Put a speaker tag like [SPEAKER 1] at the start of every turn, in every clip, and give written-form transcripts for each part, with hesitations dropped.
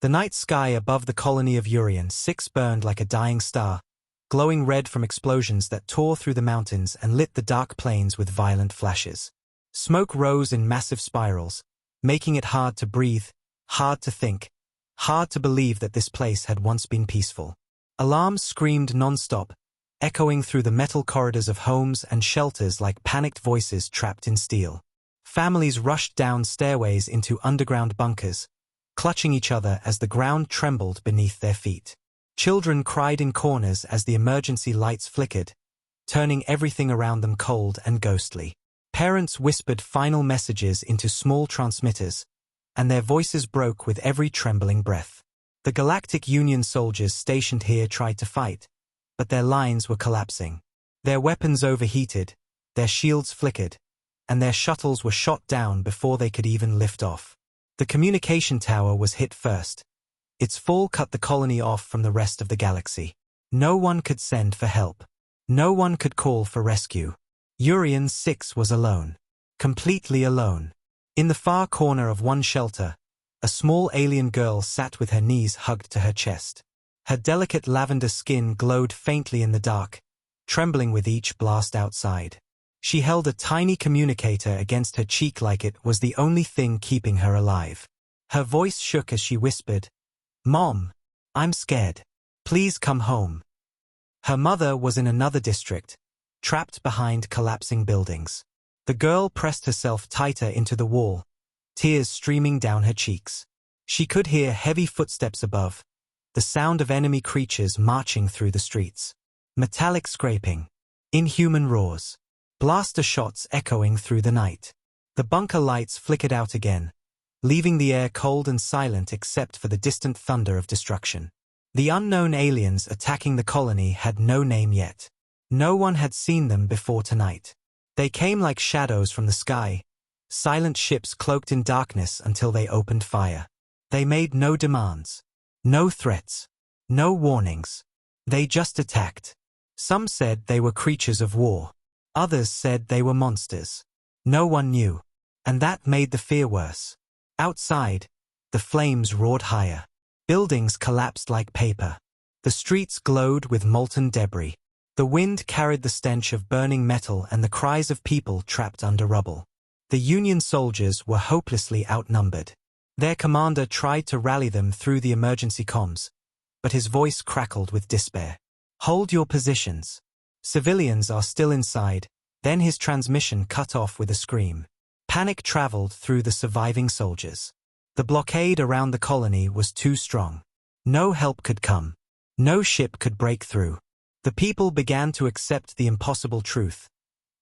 [SPEAKER 1] The night sky above the colony of Urian 6 burned like a dying star, glowing red from explosions that tore through the mountains and lit the dark plains with violent flashes. Smoke rose in massive spirals, making it hard to breathe, hard to think, hard to believe that this place had once been peaceful. Alarms screamed non-stop, echoing through the metal corridors of homes and shelters like panicked voices trapped in steel. Families rushed down stairways into underground bunkers, clutching each other as the ground trembled beneath their feet. Children cried in corners as the emergency lights flickered, turning everything around them cold and ghostly. Parents whispered final messages into small transmitters, and their voices broke with every trembling breath. The Galactic Union soldiers stationed here tried to fight, but their lines were collapsing. Their weapons overheated, their shields flickered, and their shuttles were shot down before they could even lift off. The communication tower was hit first. Its fall cut the colony off from the rest of the galaxy. No one could send for help. No one could call for rescue. Urian 6 was alone. Completely alone. In the far corner of one shelter, a small alien girl sat with her knees hugged to her chest. Her delicate lavender skin glowed faintly in the dark, trembling with each blast outside. She held a tiny communicator against her cheek like it was the only thing keeping her alive. Her voice shook as she whispered, "Mom, I'm scared. Please come home." Her mother was in another district, trapped behind collapsing buildings. The girl pressed herself tighter into the wall, tears streaming down her cheeks. She could hear heavy footsteps above, the sound of enemy creatures marching through the streets. Metallic scraping, inhuman roars, blaster shots echoing through the night. The bunker lights flickered out again, leaving the air cold and silent except for the distant thunder of destruction. The unknown aliens attacking the colony had no name yet. No one had seen them before tonight. They came like shadows from the sky, silent ships cloaked in darkness until they opened fire. They made no demands, no threats, no warnings. They just attacked. Some said they were creatures of war. Others said they were monsters. No one knew. And that made the fear worse. Outside, the flames roared higher. Buildings collapsed like paper. The streets glowed with molten debris. The wind carried the stench of burning metal and the cries of people trapped under rubble. The Union soldiers were hopelessly outnumbered. Their commander tried to rally them through the emergency comms, but his voice crackled with despair. "Hold your positions. Civilians are still inside." Then his transmission cut off with a scream. Panic traveled through the surviving soldiers. The blockade around the colony was too strong. No help could come. No ship could break through. The people began to accept the impossible truth.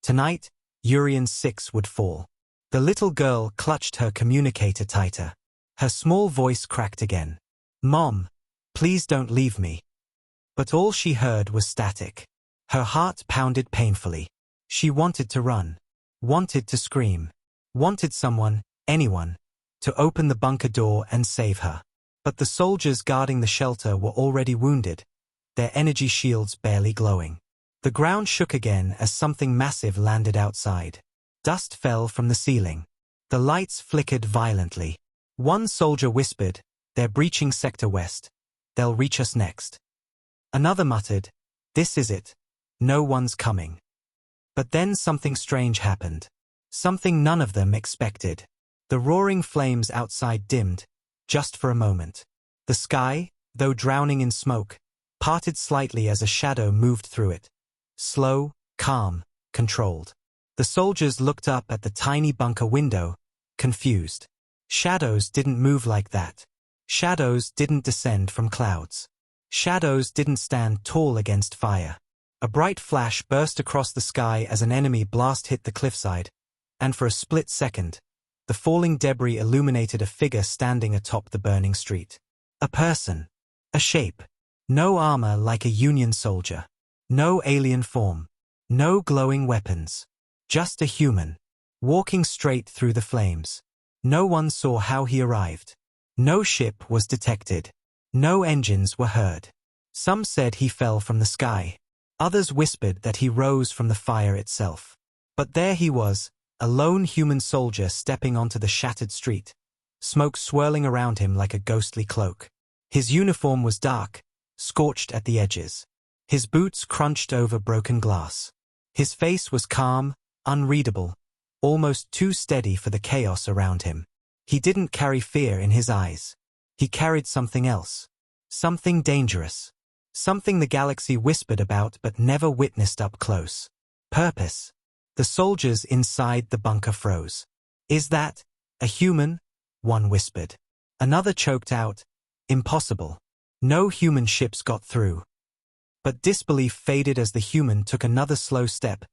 [SPEAKER 1] Tonight, Urian 6 would fall. The little girl clutched her communicator tighter. Her small voice cracked again. "Mom, please don't leave me." But all she heard was static. Her heart pounded painfully. She wanted to run. Wanted to scream. Wanted someone, anyone, to open the bunker door and save her. But the soldiers guarding the shelter were already wounded, their energy shields barely glowing. The ground shook again as something massive landed outside. Dust fell from the ceiling. The lights flickered violently. One soldier whispered, "They're breaching Sector West. They'll reach us next." Another muttered, "This is it. No one's coming." But then something strange happened. Something none of them expected. The roaring flames outside dimmed, just for a moment. The sky, though drowning in smoke, parted slightly as a shadow moved through it. Slow, calm, controlled. The soldiers looked up at the tiny bunker window, confused. Shadows didn't move like that. Shadows didn't descend from clouds. Shadows didn't stand tall against fire. A bright flash burst across the sky as an enemy blast hit the cliffside, and for a split second, the falling debris illuminated a figure standing atop the burning street. A person. A shape. No armor like a Union soldier. No alien form. No glowing weapons. Just a human. Walking straight through the flames. No one saw how he arrived. No ship was detected. No engines were heard. Some said he fell from the sky. Others whispered that he rose from the fire itself. But there he was, a lone human soldier stepping onto the shattered street, smoke swirling around him like a ghostly cloak. His uniform was dark, scorched at the edges. His boots crunched over broken glass. His face was calm, unreadable, almost too steady for the chaos around him. He didn't carry fear in his eyes. He carried something else. Something dangerous. Something the galaxy whispered about but never witnessed up close. Purpose. The soldiers inside the bunker froze. "Is that a human?" one whispered. Another choked out, "Impossible. No human ships got through." But disbelief faded as the human took another slow step,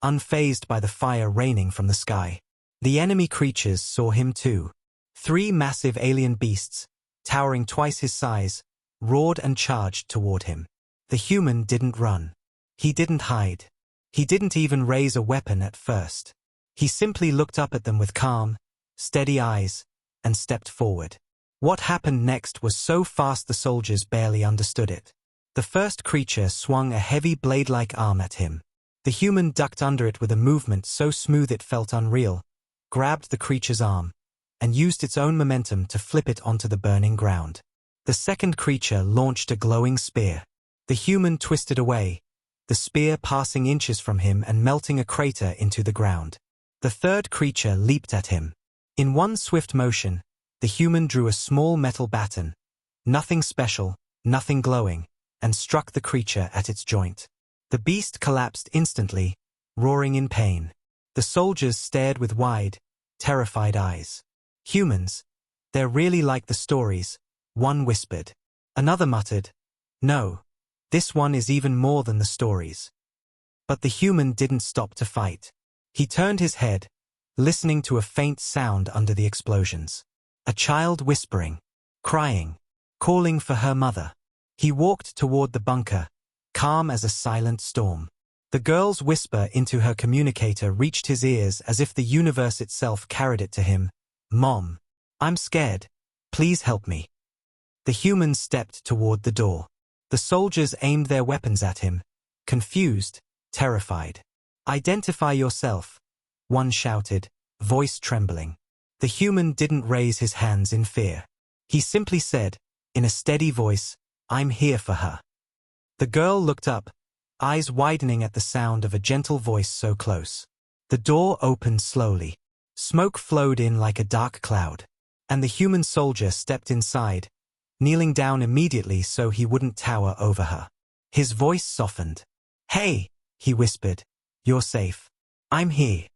[SPEAKER 1] unfazed by the fire raining from the sky. The enemy creatures saw him too. 3 massive alien beasts, towering twice his size, roared and charged toward him. The human didn't run. He didn't hide. He didn't even raise a weapon at first. He simply looked up at them with calm, steady eyes, and stepped forward. What happened next was so fast the soldiers barely understood it. The first creature swung a heavy blade-like arm at him. The human ducked under it with a movement so smooth it felt unreal, grabbed the creature's arm, and used its own momentum to flip it onto the burning ground. The second creature launched a glowing spear. The human twisted away, the spear passing inches from him and melting a crater into the ground. The third creature leaped at him. In one swift motion, the human drew a small metal baton, nothing special, nothing glowing, and struck the creature at its joint. The beast collapsed instantly, roaring in pain. The soldiers stared with wide, terrified eyes. "Humans, they're really like the stories," one whispered. Another muttered, "No, this one is even more than the stories." But the human didn't stop to fight. He turned his head, listening to a faint sound under the explosions. A child whispering, crying, calling for her mother. He walked toward the bunker, calm as a silent storm. The girl's whisper into her communicator reached his ears as if the universe itself carried it to him. "Mom, I'm scared. Please help me." The human stepped toward the door. The soldiers aimed their weapons at him, confused, terrified. "Identify yourself," one shouted, voice trembling. The human didn't raise his hands in fear. He simply said, in a steady voice, "I'm here for her." The girl looked up, eyes widening at the sound of a gentle voice so close. The door opened slowly. Smoke flowed in like a dark cloud, and the human soldier stepped inside, kneeling down immediately so he wouldn't tower over her. His voice softened. "Hey," he whispered, "you're safe. I'm here."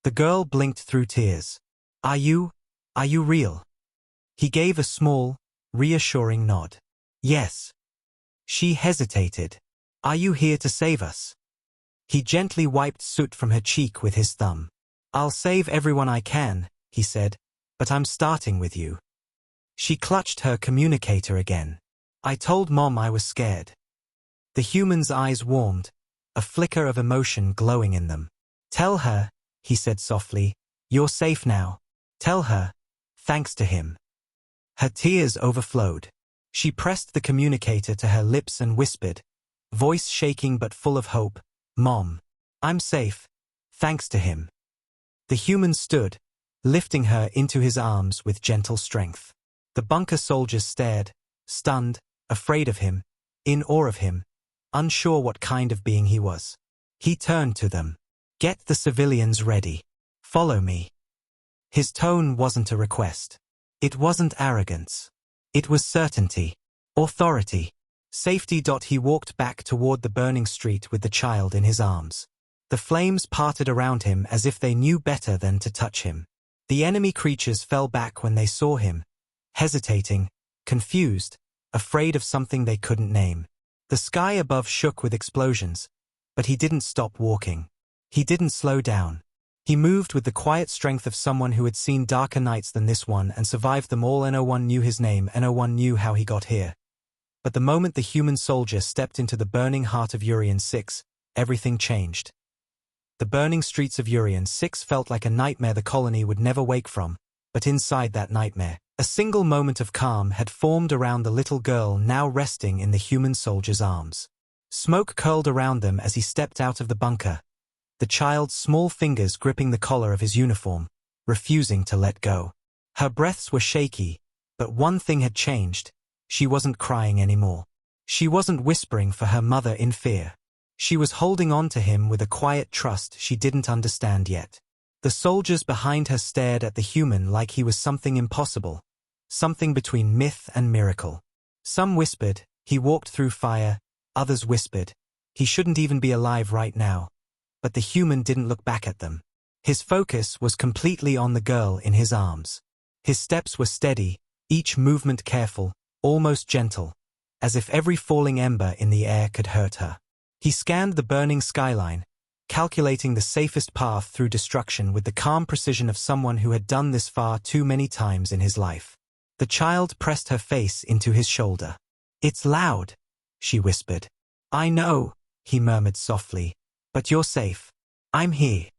[SPEAKER 1] The girl blinked through tears. Are you real?" He gave a small, reassuring nod. "Yes." She hesitated. "Are you here to save us?" He gently wiped soot from her cheek with his thumb. "I'll save everyone I can," he said, "but I'm starting with you." She clutched her communicator again. "I told Mom I was scared." The human's eyes warmed, a flicker of emotion glowing in them. "Tell her," he said softly, "you're safe now. Tell her, thanks to him." Her tears overflowed. She pressed the communicator to her lips and whispered, voice shaking but full of hope, "Mom, I'm safe, thanks to him." The human stood, lifting her into his arms with gentle strength. The bunker soldiers stared, stunned, afraid of him, in awe of him, unsure what kind of being he was. He turned to them. "Get the civilians ready. Follow me." His tone wasn't a request. It wasn't arrogance. It was certainty, authority, safety. He walked back toward the burning street with the child in his arms. The flames parted around him as if they knew better than to touch him. The enemy creatures fell back when they saw him, hesitating, confused, afraid of something they couldn't name. The sky above shook with explosions, but he didn't stop walking. He didn't slow down. He moved with the quiet strength of someone who had seen darker nights than this one and survived them all. No one knew his name, and no one knew how he got here. But the moment the human soldier stepped into the burning heart of Urian 6, everything changed. The burning streets of Urian 6 felt like a nightmare the colony would never wake from, but inside that nightmare, a single moment of calm had formed around the little girl now resting in the human soldier's arms. Smoke curled around them as he stepped out of the bunker, the child's small fingers gripping the collar of his uniform, refusing to let go. Her breaths were shaky, but one thing had changed. She wasn't crying anymore. She wasn't whispering for her mother in fear. She was holding on to him with a quiet trust she didn't understand yet. The soldiers behind her stared at the human like he was something impossible, something between myth and miracle. Some whispered, he walked through fire, others whispered, he shouldn't even be alive right now. But the human didn't look back at them. His focus was completely on the girl in his arms. His steps were steady, each movement careful, almost gentle, as if every falling ember in the air could hurt her. He scanned the burning skyline, calculating the safest path through destruction with the calm precision of someone who had done this far too many times in his life. The child pressed her face into his shoulder. "It's loud," she whispered. "I know," he murmured softly, "but you're safe. I'm here."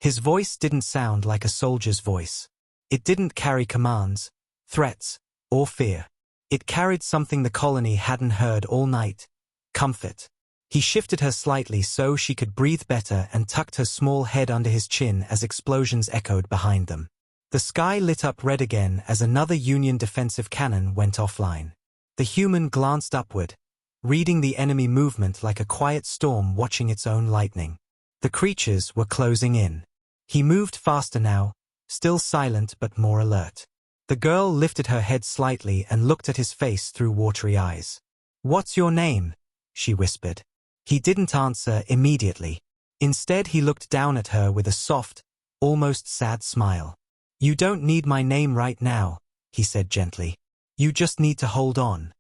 [SPEAKER 1] His voice didn't sound like a soldier's voice. It didn't carry commands, threats, or fear. It carried something the colony hadn't heard all night: comfort. He shifted her slightly so she could breathe better and tucked her small head under his chin as explosions echoed behind them. The sky lit up red again as another Union defensive cannon went offline. The human glanced upward, reading the enemy movement like a quiet storm watching its own lightning. The creatures were closing in. He moved faster now, still silent but more alert. The girl lifted her head slightly and looked at his face through watery eyes. "What's your name?" she whispered. He didn't answer immediately. Instead he looked down at her with a soft, almost sad smile. "You don't need my name right now," he said gently. "You just need to hold on."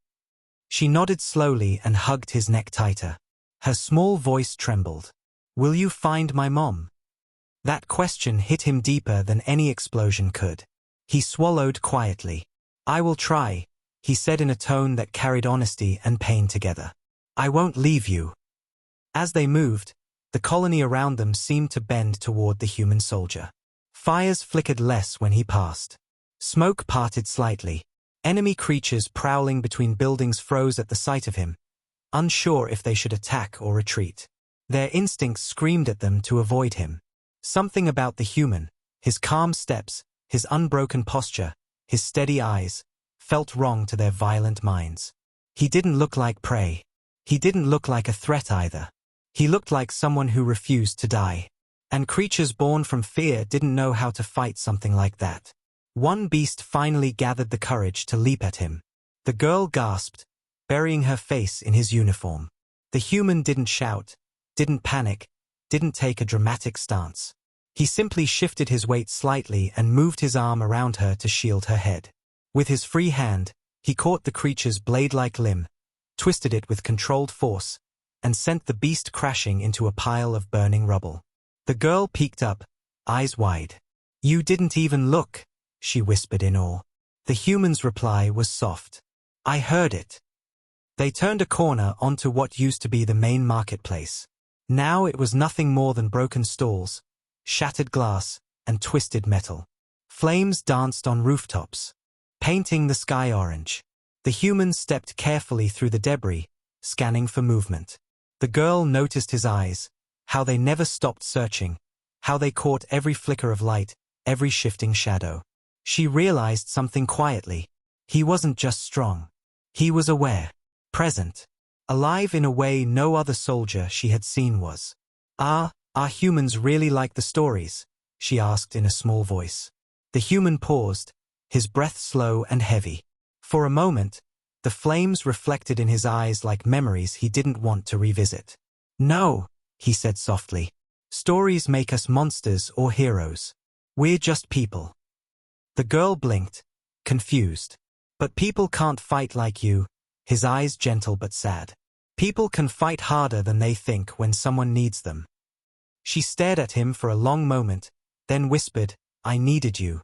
[SPEAKER 1] She nodded slowly and hugged his neck tighter. Her small voice trembled. "Will you find my mom?" That question hit him deeper than any explosion could. He swallowed quietly. "I will try," he said in a tone that carried honesty and pain together. "I won't leave you." As they moved, the colony around them seemed to bend toward the human soldier. Fires flickered less when he passed. Smoke parted slightly. Enemy creatures prowling between buildings froze at the sight of him, unsure if they should attack or retreat. Their instincts screamed at them to avoid him. Something about the human, his calm steps, his unbroken posture, his steady eyes, felt wrong to their violent minds. He didn't look like prey. He didn't look like a threat either. He looked like someone who refused to die. And creatures born from fear didn't know how to fight something like that. One beast finally gathered the courage to leap at him. The girl gasped, burying her face in his uniform. The human didn't shout, didn't panic, didn't take a dramatic stance. He simply shifted his weight slightly and moved his arm around her to shield her head. With his free hand, he caught the creature's blade-like limb, twisted it with controlled force, and sent the beast crashing into a pile of burning rubble. The girl peeked up, eyes wide. "You didn't even look," she whispered in awe. The human's reply was soft. "I heard it." They turned a corner onto what used to be the main marketplace. Now it was nothing more than broken stalls, shattered glass, and twisted metal. Flames danced on rooftops, painting the sky orange. The human stepped carefully through the debris, scanning for movement. The girl noticed his eyes, how they never stopped searching, how they caught every flicker of light, every shifting shadow. She realized something quietly. He wasn't just strong. He was aware, present, alive in a way no other soldier she had seen was. Are humans really like the stories?" she asked in a small voice. The human paused, his breath slow and heavy. For a moment, the flames reflected in his eyes like memories he didn't want to revisit. "No," he said softly. "Stories make us monsters or heroes. We're just people." The girl blinked, confused. "But people can't fight like you," his eyes gentle but sad. "People can fight harder than they think when someone needs them." She stared at him for a long moment, then whispered, "I needed you."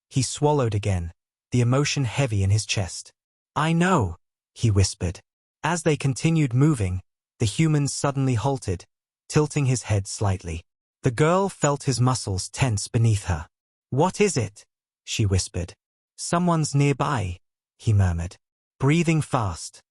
[SPEAKER 1] He swallowed again, the emotion heavy in his chest. "I know," he whispered. As they continued moving, the human suddenly halted, tilting his head slightly. The girl felt his muscles tense beneath her. "What is it?" she whispered. "Someone's nearby," he murmured, breathing fast.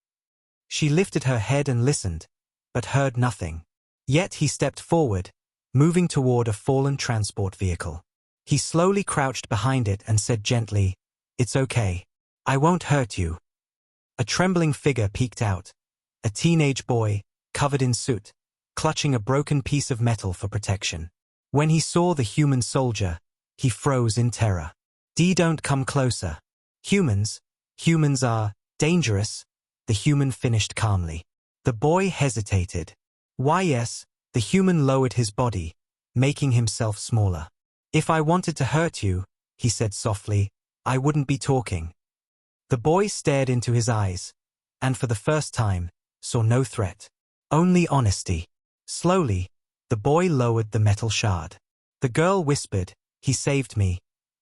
[SPEAKER 1] She lifted her head and listened, but heard nothing. Yet he stepped forward, moving toward a fallen transport vehicle. He slowly crouched behind it and said gently, "It's okay. I won't hurt you." A trembling figure peeked out. A teenage boy, covered in soot, clutching a broken piece of metal for protection. When he saw the human soldier, he froze in terror. Don't come closer. Humans are dangerous," the human finished calmly. The boy hesitated. "Why yes," the human lowered his body, making himself smaller. "If I wanted to hurt you," he said softly, "I wouldn't be talking." The boy stared into his eyes, and for the first time, saw no threat. Only honesty. Slowly, the boy lowered the metal shard. The girl whispered, "He saved me."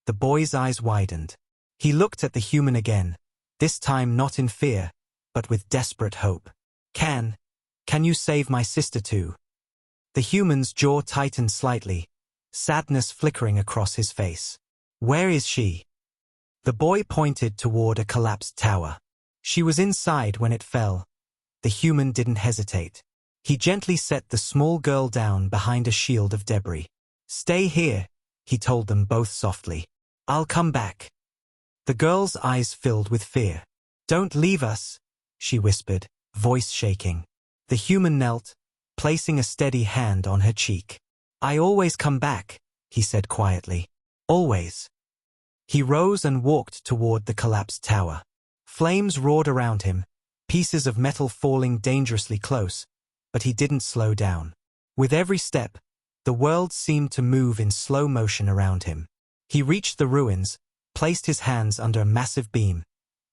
[SPEAKER 1] The boy's eyes widened. He looked at the human again, this time not in fear, but with desperate hope. Can you save my sister too?" The human's jaw tightened slightly, sadness flickering across his face. "Where is she?" The boy pointed toward a collapsed tower. "She was inside when it fell." The human didn't hesitate. He gently set the small girl down behind a shield of debris. "Stay here," he told them both softly. "I'll come back." The girl's eyes filled with fear. "Don't leave us," she whispered, voice shaking. The human knelt, placing a steady hand on her cheek. "I always come back," he said quietly. "Always." He rose and walked toward the collapsed tower. Flames roared around him, pieces of metal falling dangerously close, but he didn't slow down. With every step, the world seemed to move in slow motion around him. He reached the ruins, placed his hands under a massive beam,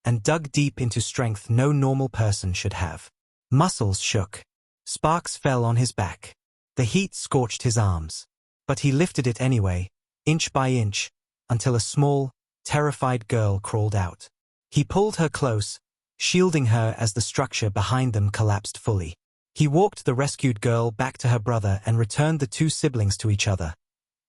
[SPEAKER 1] and dug deep into strength no normal person should have. Muscles shook. Sparks fell on his back. The heat scorched his arms. But he lifted it anyway, inch by inch, until a small, terrified girl crawled out. He pulled her close, shielding her as the structure behind them collapsed fully. He walked the rescued girl back to her brother and returned the two siblings to each other,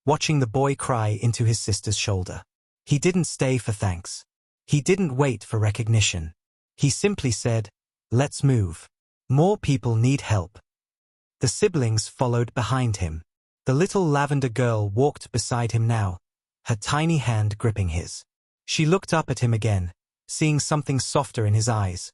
[SPEAKER 1] watching the boy cry into his sister's shoulder. He didn't stay for thanks. He didn't wait for recognition. He simply said, "Let's move. More people need help." The siblings followed behind him. The little lavender girl walked beside him now, her tiny hand gripping his. She looked up at him again, seeing something softer in his eyes,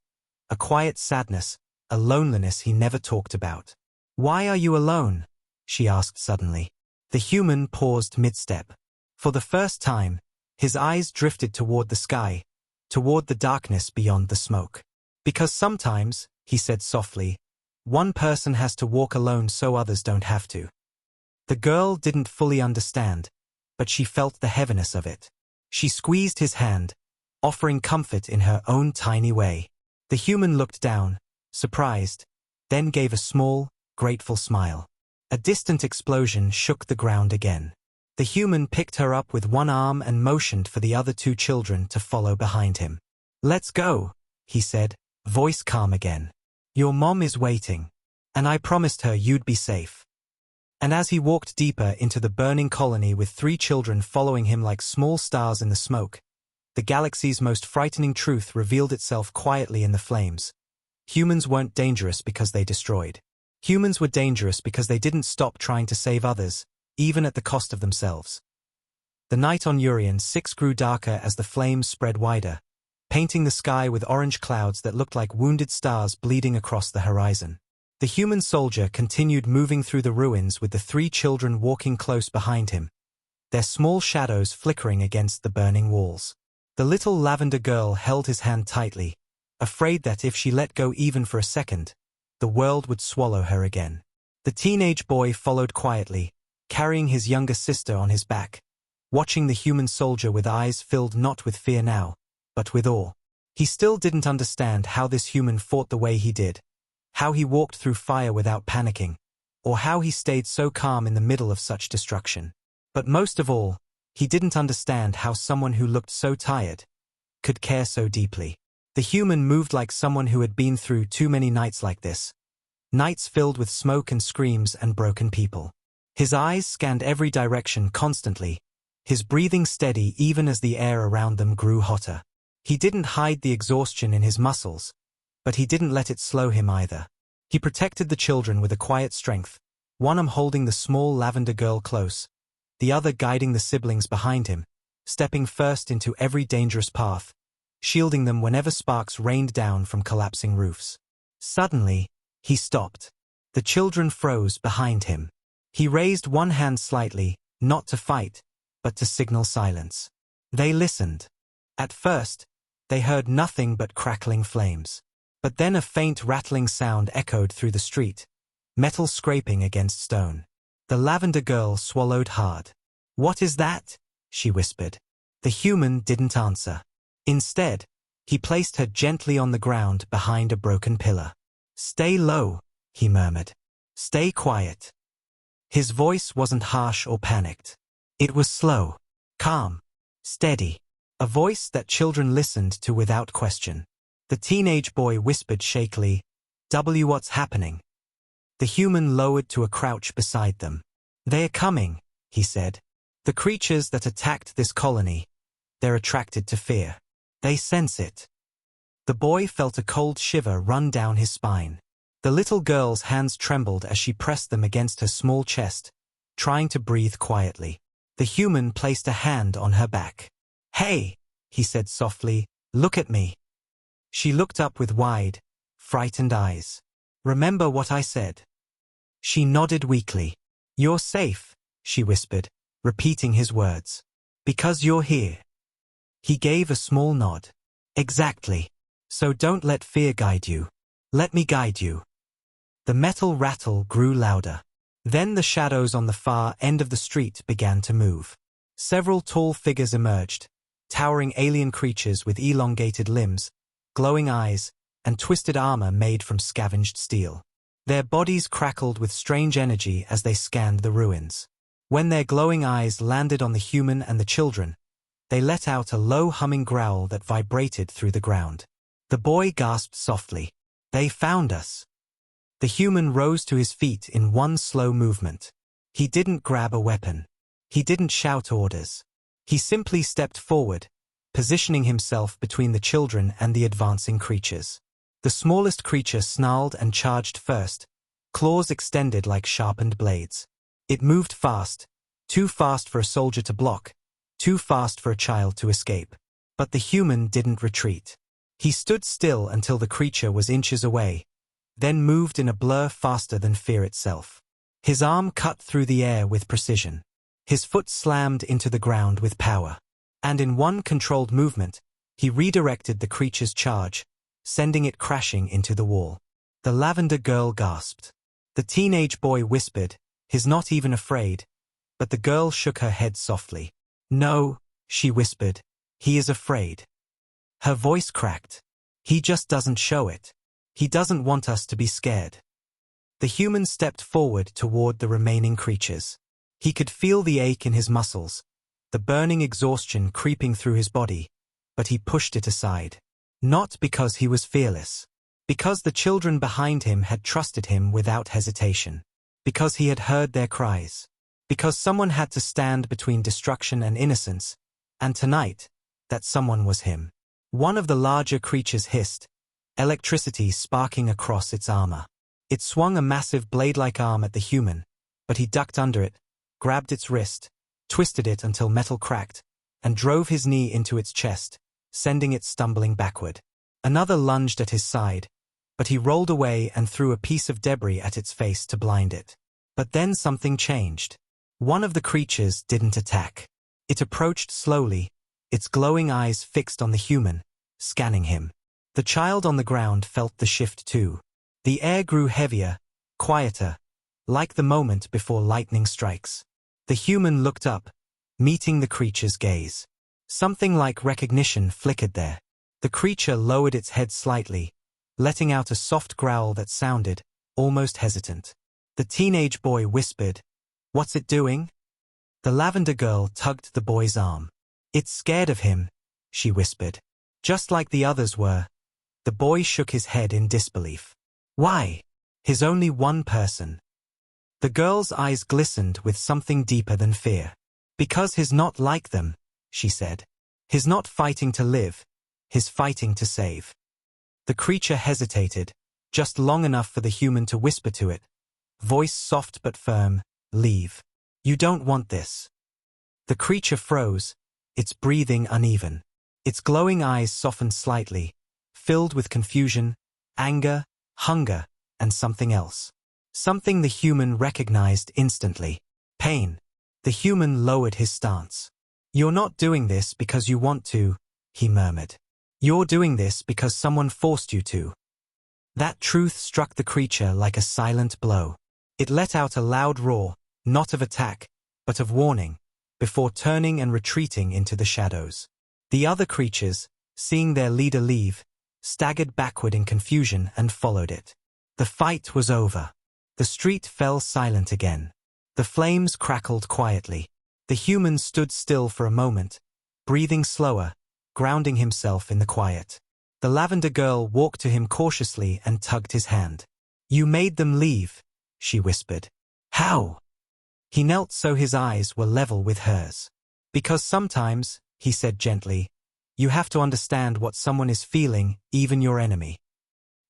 [SPEAKER 1] a quiet sadness, a loneliness he never talked about. "Why are you alone?" she asked suddenly. The human paused mid-step. For the first time, his eyes drifted toward the sky, toward the darkness beyond the smoke. "Because sometimes," he said softly, "one person has to walk alone so others don't have to." The girl didn't fully understand, but she felt the heaviness of it. She squeezed his hand, offering comfort in her own tiny way. The human looked down, surprised, then gave a small, grateful smile. A distant explosion shook the ground again. The human picked her up with one arm and motioned for the other two children to follow behind him. "Let's go," he said, voice calm again. "Your mom is waiting. And I promised her you'd be safe." And as he walked deeper into the burning colony with three children following him like small stars in the smoke, the galaxy's most frightening truth revealed itself quietly in the flames. Humans weren't dangerous because they destroyed. Humans were dangerous because they didn't stop trying to save others, even at the cost of themselves. The night on Urian 6 grew darker as the flames spread wider, painting the sky with orange clouds that looked like wounded stars bleeding across the horizon. The human soldier continued moving through the ruins with the three children walking close behind him, their small shadows flickering against the burning walls. The little lavender girl held his hand tightly, afraid that if she let go even for a second, the world would swallow her again. The teenage boy followed quietly, carrying his younger sister on his back, watching the human soldier with eyes filled not with fear now, but with awe. He still didn't understand how this human fought the way he did, how he walked through fire without panicking, or how he stayed so calm in the middle of such destruction. But most of all, he didn't understand how someone who looked so tired could care so deeply. The human moved like someone who had been through too many nights like this, nights filled with smoke and screams and broken people. His eyes scanned every direction constantly, his breathing steady even as the air around them grew hotter. He didn't hide the exhaustion in his muscles, but he didn't let it slow him either. He protected the children with a quiet strength, one arm holding the small lavender girl close, the other guiding the siblings behind him, stepping first into every dangerous path, shielding them whenever sparks rained down from collapsing roofs. Suddenly, he stopped. The children froze behind him. He raised one hand slightly, not to fight, but to signal silence. They listened. At first, they heard nothing but crackling flames. But then a faint rattling sound echoed through the street, metal scraping against stone. The lavender girl swallowed hard. "What is that?" she whispered. The human didn't answer. Instead, he placed her gently on the ground behind a broken pillar. "Stay low," he murmured. "Stay quiet." His voice wasn't harsh or panicked. It was slow, calm, steady, a voice that children listened to without question. The teenage boy whispered shakily, "What's happening?" The human lowered to a crouch beside them. "They're coming," he said. "The creatures that attacked this colony, they're attracted to fear. They sense it." The boy felt a cold shiver run down his spine. The little girl's hands trembled as she pressed them against her small chest, trying to breathe quietly. The human placed a hand on her back. "Hey," he said softly, "look at me." She looked up with wide, frightened eyes. "Remember what I said?" She nodded weakly. "You're safe," she whispered, repeating his words. "Because you're here." He gave a small nod. "Exactly. So don't let fear guide you. Let me guide you." The metal rattle grew louder. Then the shadows on the far end of the street began to move. Several tall figures emerged, towering alien creatures with elongated limbs, glowing eyes, and twisted armor made from scavenged steel. Their bodies crackled with strange energy as they scanned the ruins. When their glowing eyes landed on the human and the children, they let out a low humming growl that vibrated through the ground. The boy gasped softly. "They found us." The human rose to his feet in one slow movement. He didn't grab a weapon. He didn't shout orders. He simply stepped forward, positioning himself between the children and the advancing creatures. The smallest creature snarled and charged first, claws extended like sharpened blades. It moved fast, too fast for a soldier to block, too fast for a child to escape. But the human didn't retreat. He stood still until the creature was inches away, then moved in a blur faster than fear itself. His arm cut through the air with precision. His foot slammed into the ground with power. And in one controlled movement, he redirected the creature's charge, sending it crashing into the wall. The lavender girl gasped. The teenage boy whispered, "He's not even afraid," but the girl shook her head softly. "No," she whispered, "he is afraid." Her voice cracked. "He just doesn't show it. He doesn't want us to be scared." The human stepped forward toward the remaining creatures. He could feel the ache in his muscles, the burning exhaustion creeping through his body, but he pushed it aside. Not because he was fearless. Because the children behind him had trusted him without hesitation. Because he had heard their cries. Because someone had to stand between destruction and innocence, and tonight, that someone was him. One of the larger creatures hissed, electricity sparking across its armor. It swung a massive blade-like arm at the human, but he ducked under it, grabbed its wrist, twisted it until metal cracked, and drove his knee into its chest, sending it stumbling backward. Another lunged at his side, but he rolled away and threw a piece of debris at its face to blind it. But then something changed. One of the creatures didn't attack. It approached slowly, its glowing eyes fixed on the human, scanning him. The child on the ground felt the shift too. The air grew heavier, quieter, like the moment before lightning strikes. The human looked up, meeting the creature's gaze. Something like recognition flickered there. The creature lowered its head slightly, letting out a soft growl that sounded almost hesitant. The teenage boy whispered, "What's it doing?" The lavender girl tugged the boy's arm. "It's scared of him," she whispered. Just like the others were. The boy shook his head in disbelief. "Why? He's only one person." The girl's eyes glistened with something deeper than fear. "Because he's not like them," she said. "He's not fighting to live, he's fighting to save." The creature hesitated, just long enough for the human to whisper to it, voice soft but firm, "Leave. You don't want this." The creature froze, its breathing uneven. Its glowing eyes softened slightly, filled with confusion, anger, hunger, and something else. Something the human recognized instantly. Pain. The human lowered his stance. "You're not doing this because you want to," he murmured. "You're doing this because someone forced you to." That truth struck the creature like a silent blow. It let out a loud roar, not of attack, but of warning, before turning and retreating into the shadows. The other creatures, seeing their leader leave, staggered backward in confusion and followed it. The fight was over. The street fell silent again. The flames crackled quietly. The human stood still for a moment, breathing slower, grounding himself in the quiet. The lavender girl walked to him cautiously and tugged his hand. "You made them leave," she whispered. "How?" He knelt so his eyes were level with hers. "Because sometimes," he said gently, "you have to understand what someone is feeling, even your enemy."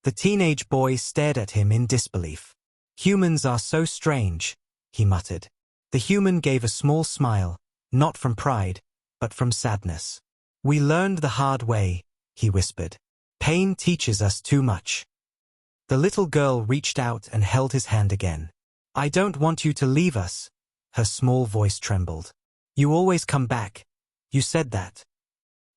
[SPEAKER 1] The teenage boy stared at him in disbelief. "Humans are so strange," he muttered. The human gave a small smile, not from pride, but from sadness. "We learned the hard way," he whispered. "Pain teaches us too much." The little girl reached out and held his hand again. "I don't want you to leave us," her small voice trembled. "You always come back. You said that."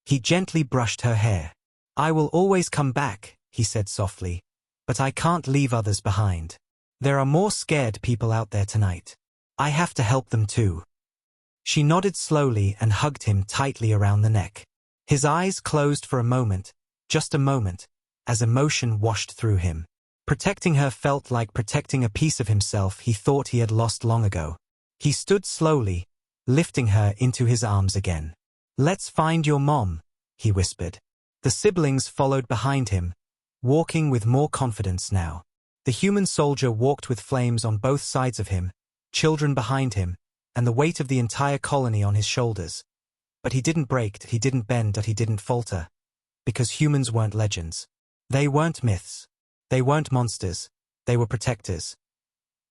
[SPEAKER 1] He gently brushed her hair. "I will always come back," he said softly, "but I can't leave others behind. There are more scared people out there tonight. I have to help them too." She nodded slowly and hugged him tightly around the neck. His eyes closed for a moment, just a moment, as emotion washed through him. Protecting her felt like protecting a piece of himself he thought he had lost long ago. He stood slowly, lifting her into his arms again. "Let's find your mom," he whispered. The siblings followed behind him, walking with more confidence now. The human soldier walked with flames on both sides of him, children behind him, and the weight of the entire colony on his shoulders. But he didn't break, he didn't bend, he didn't falter. Because humans weren't legends. They weren't myths. They weren't monsters. They were protectors.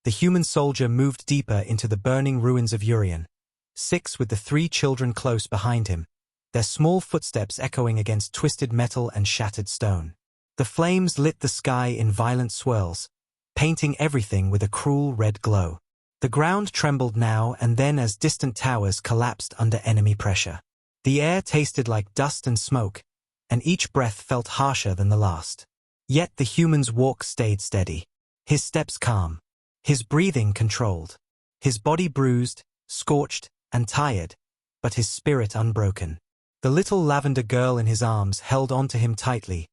[SPEAKER 1] The human soldier moved deeper into the burning ruins of Urian, 6 with the 3 children close behind him, their small footsteps echoing against twisted metal and shattered stone. The flames lit the sky in violent swirls, painting everything with a cruel red glow. The ground trembled now and then as distant towers collapsed under enemy pressure. The air tasted like dust and smoke, and each breath felt harsher than the last. Yet the human's walk stayed steady, his steps calm, his breathing controlled, his body bruised, scorched, and tired, but his spirit unbroken. The little lavender girl in his arms held onto him tightly,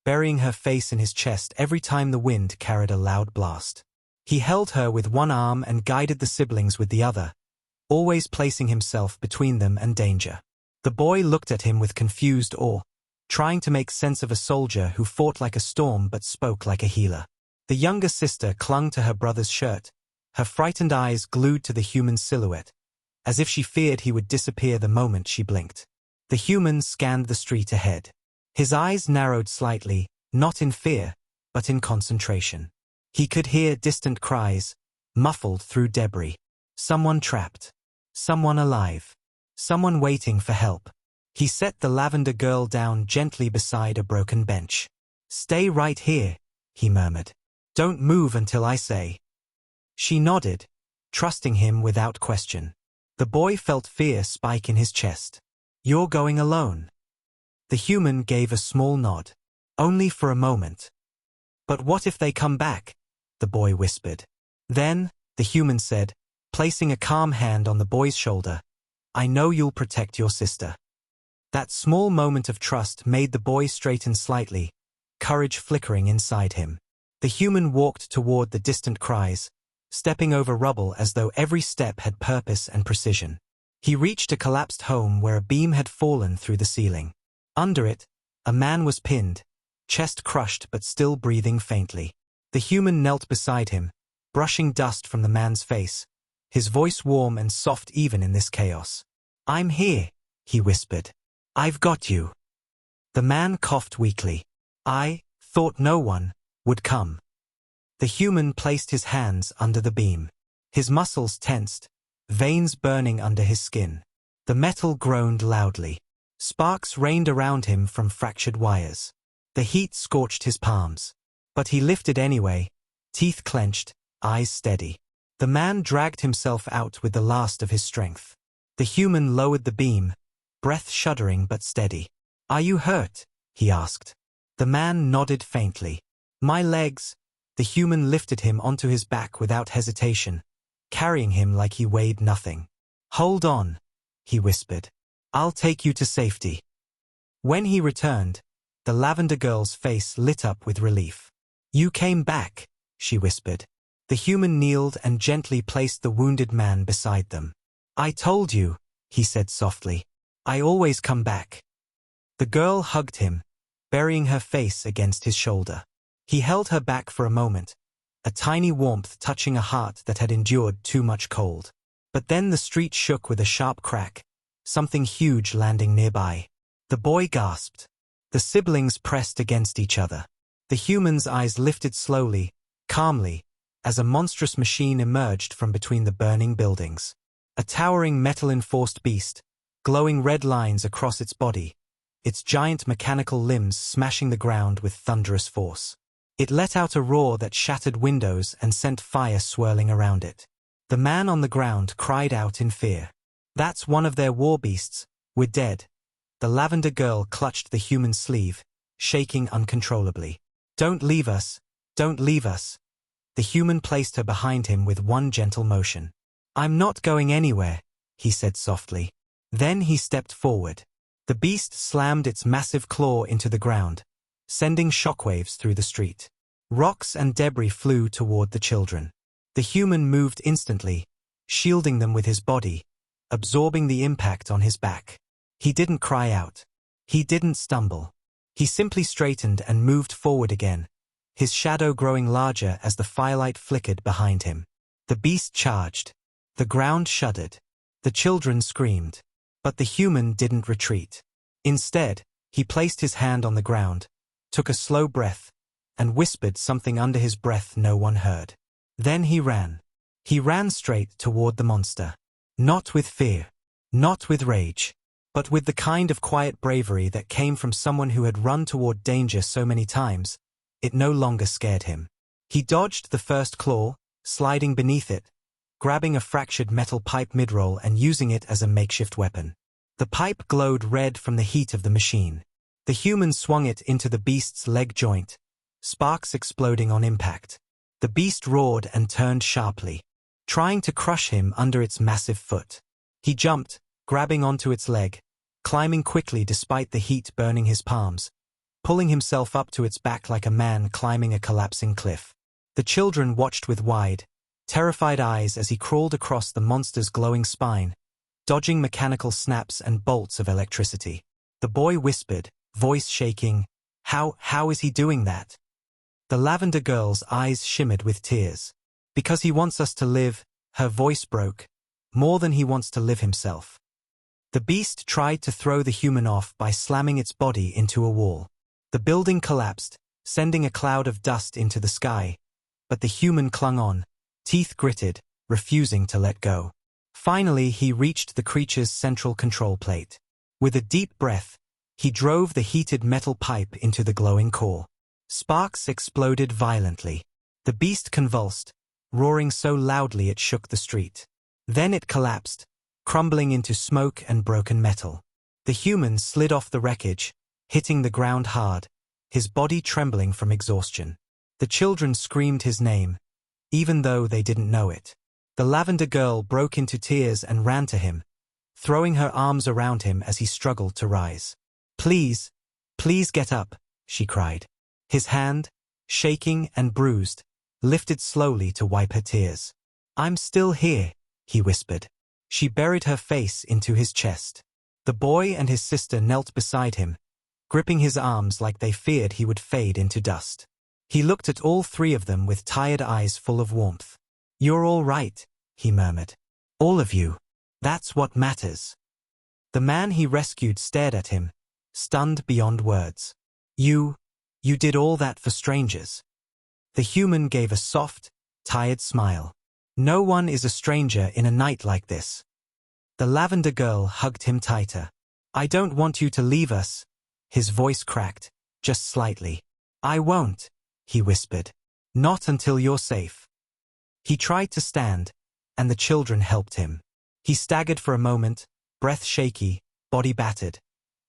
[SPEAKER 1] burying her face in his chest every time the wind carried a loud blast. He held her with one arm and guided the siblings with the other, always placing himself between them and danger. The boy looked at him with confused awe, trying to make sense of a soldier who fought like a storm but spoke like a healer. The younger sister clung to her brother's shirt, her frightened eyes glued to the human silhouette, as if she feared he would disappear the moment she blinked. The human scanned the street ahead. His eyes narrowed slightly, not in fear, but in concentration. He could hear distant cries, muffled through debris. Someone trapped. Someone alive. Someone waiting for help. He set the lavender girl down gently beside a broken bench. "Stay right here," he murmured. "Don't move until I say." She nodded, trusting him without question. The boy felt fear spike in his chest. "You're going alone." The human gave a small nod. "Only for a moment." "But what if they come back?" the boy whispered. "Then," the human said, placing a calm hand on the boy's shoulder, "I know you'll protect your sister." That small moment of trust made the boy straighten slightly, courage flickering inside him. The human walked toward the distant cries, stepping over rubble as though every step had purpose and precision. He reached a collapsed home where a beam had fallen through the ceiling. Under it, a man was pinned, chest crushed but still breathing faintly. The human knelt beside him, brushing dust from the man's face, his voice warm and soft even in this chaos. "I'm here," he whispered. "I've got you." The man coughed weakly. "I thought no one would come." The human placed his hands under the beam. His muscles tensed, veins burning under his skin. The metal groaned loudly. Sparks rained around him from fractured wires. The heat scorched his palms. But he lifted anyway, teeth clenched, eyes steady. The man dragged himself out with the last of his strength. The human lowered the beam, breath shuddering but steady. "Are you hurt?" he asked. The man nodded faintly. "My legs." The human lifted him onto his back without hesitation, carrying him like he weighed nothing. "Hold on," he whispered. "I'll take you to safety." When he returned, the lavender girl's face lit up with relief. "You came back," she whispered. The human kneeled and gently placed the wounded man beside them. "I told you," he said softly. "I always come back." The girl hugged him, burying her face against his shoulder. He held her back for a moment, a tiny warmth touching a heart that had endured too much cold. But then the street shook with a sharp crack, something huge landing nearby. The boy gasped. The siblings pressed against each other. The human's eyes lifted slowly, calmly, as a monstrous machine emerged from between the burning buildings. A towering metal-enforced beast, glowing red lines across its body, its giant mechanical limbs smashing the ground with thunderous force. It let out a roar that shattered windows and sent fire swirling around it. The man on the ground cried out in fear. "That's one of their war beasts. We're dead." The lavender girl clutched the human's sleeve, shaking uncontrollably. "Don't leave us. Don't leave us." The human placed her behind him with one gentle motion. "I'm not going anywhere," he said softly. Then he stepped forward. The beast slammed its massive claw into the ground, sending shockwaves through the street. Rocks and debris flew toward the children. The human moved instantly, shielding them with his body, absorbing the impact on his back. He didn't cry out. He didn't stumble. He simply straightened and moved forward again, his shadow growing larger as the firelight flickered behind him. The beast charged. The ground shuddered. The children screamed. But the human didn't retreat. Instead, he placed his hand on the ground, took a slow breath, and whispered something under his breath no one heard. Then he ran. He ran straight toward the monster. Not with fear. Not with rage. But with the kind of quiet bravery that came from someone who had run toward danger so many times, it no longer scared him. He dodged the first claw, sliding beneath it, grabbing a fractured metal pipe mid-roll and using it as a makeshift weapon. The pipe glowed red from the heat of the machine. The human swung it into the beast's leg joint, sparks exploding on impact. The beast roared and turned sharply, trying to crush him under its massive foot. He jumped, grabbing onto its leg, climbing quickly despite the heat burning his palms, pulling himself up to its back like a man climbing a collapsing cliff. The children watched with wide, terrified eyes as he crawled across the monster's glowing spine, dodging mechanical snaps and bolts of electricity. The boy whispered, voice shaking, How is he doing that?" The lavender girl's eyes shimmered with tears. "Because he wants us to live," her voice broke, "more than he wants to live himself." The beast tried to throw the human off by slamming its body into a wall. The building collapsed, sending a cloud of dust into the sky, but the human clung on, teeth gritted, refusing to let go. Finally, he reached the creature's central control plate. With a deep breath, he drove the heated metal pipe into the glowing core. Sparks exploded violently. The beast convulsed, roaring so loudly it shook the street. Then it collapsed, crumbling into smoke and broken metal. The human slid off the wreckage, hitting the ground hard, his body trembling from exhaustion. The children screamed his name, even though they didn't know it. The lavender girl broke into tears and ran to him, throwing her arms around him as he struggled to rise. Please get up," she cried. His hand, shaking and bruised, lifted slowly to wipe her tears. "I'm still here," he whispered. She buried her face into his chest. The boy and his sister knelt beside him, gripping his arms like they feared he would fade into dust. He looked at all three of them with tired eyes full of warmth. "You're all right," he murmured. "All of you. That's what matters." The man he rescued stared at him, stunned beyond words. You did all that for strangers." The human gave a soft, tired smile. "No one is a stranger in a night like this." The lavender girl hugged him tighter. I don't want you to leave us. His voice cracked, just slightly. I won't, he whispered. Not until you're safe. He tried to stand, and the children helped him. He staggered for a moment, breath shaky, body battered.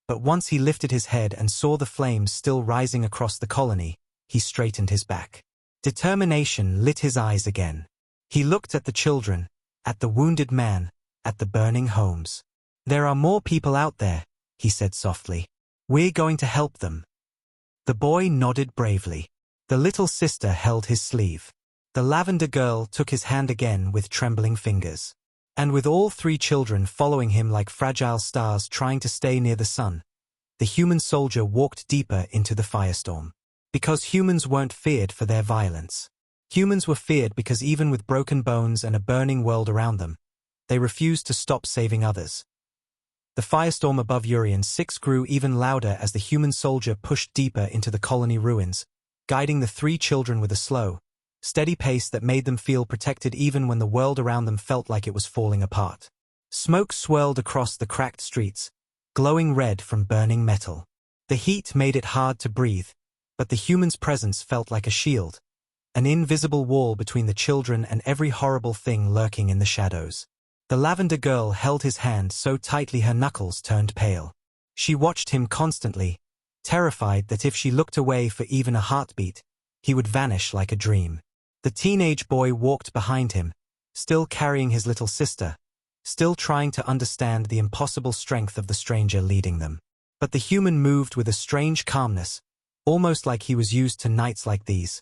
[SPEAKER 1] But once he lifted his head and saw the flames still rising across the colony, he straightened his back. Determination lit his eyes again. He looked at the children, at the wounded man, at the burning homes. There are more people out there, he said softly. We're going to help them. The boy nodded bravely. The little sister held his sleeve. The lavender girl took his hand again with trembling fingers. And with all three children following him like fragile stars trying to stay near the sun, the human soldier walked deeper into the firestorm. Because humans weren't feared for their violence. Humans were feared because even with broken bones and a burning world around them, they refused to stop saving others. The firestorm above Urian 6 grew even louder as the human soldier pushed deeper into the colony ruins, guiding the three children with a slow, steady pace that made them feel protected even when the world around them felt like it was falling apart. Smoke swirled across the cracked streets, glowing red from burning metal. The heat made it hard to breathe, but the human's presence felt like a shield, an invisible wall between the children and every horrible thing lurking in the shadows. The lavender girl held his hand so tightly her knuckles turned pale. She watched him constantly, terrified that if she looked away for even a heartbeat, he would vanish like a dream. The teenage boy walked behind him, still carrying his little sister, still trying to understand the impossible strength of the stranger leading them. But the human moved with a strange calmness, almost like he was used to nights like these.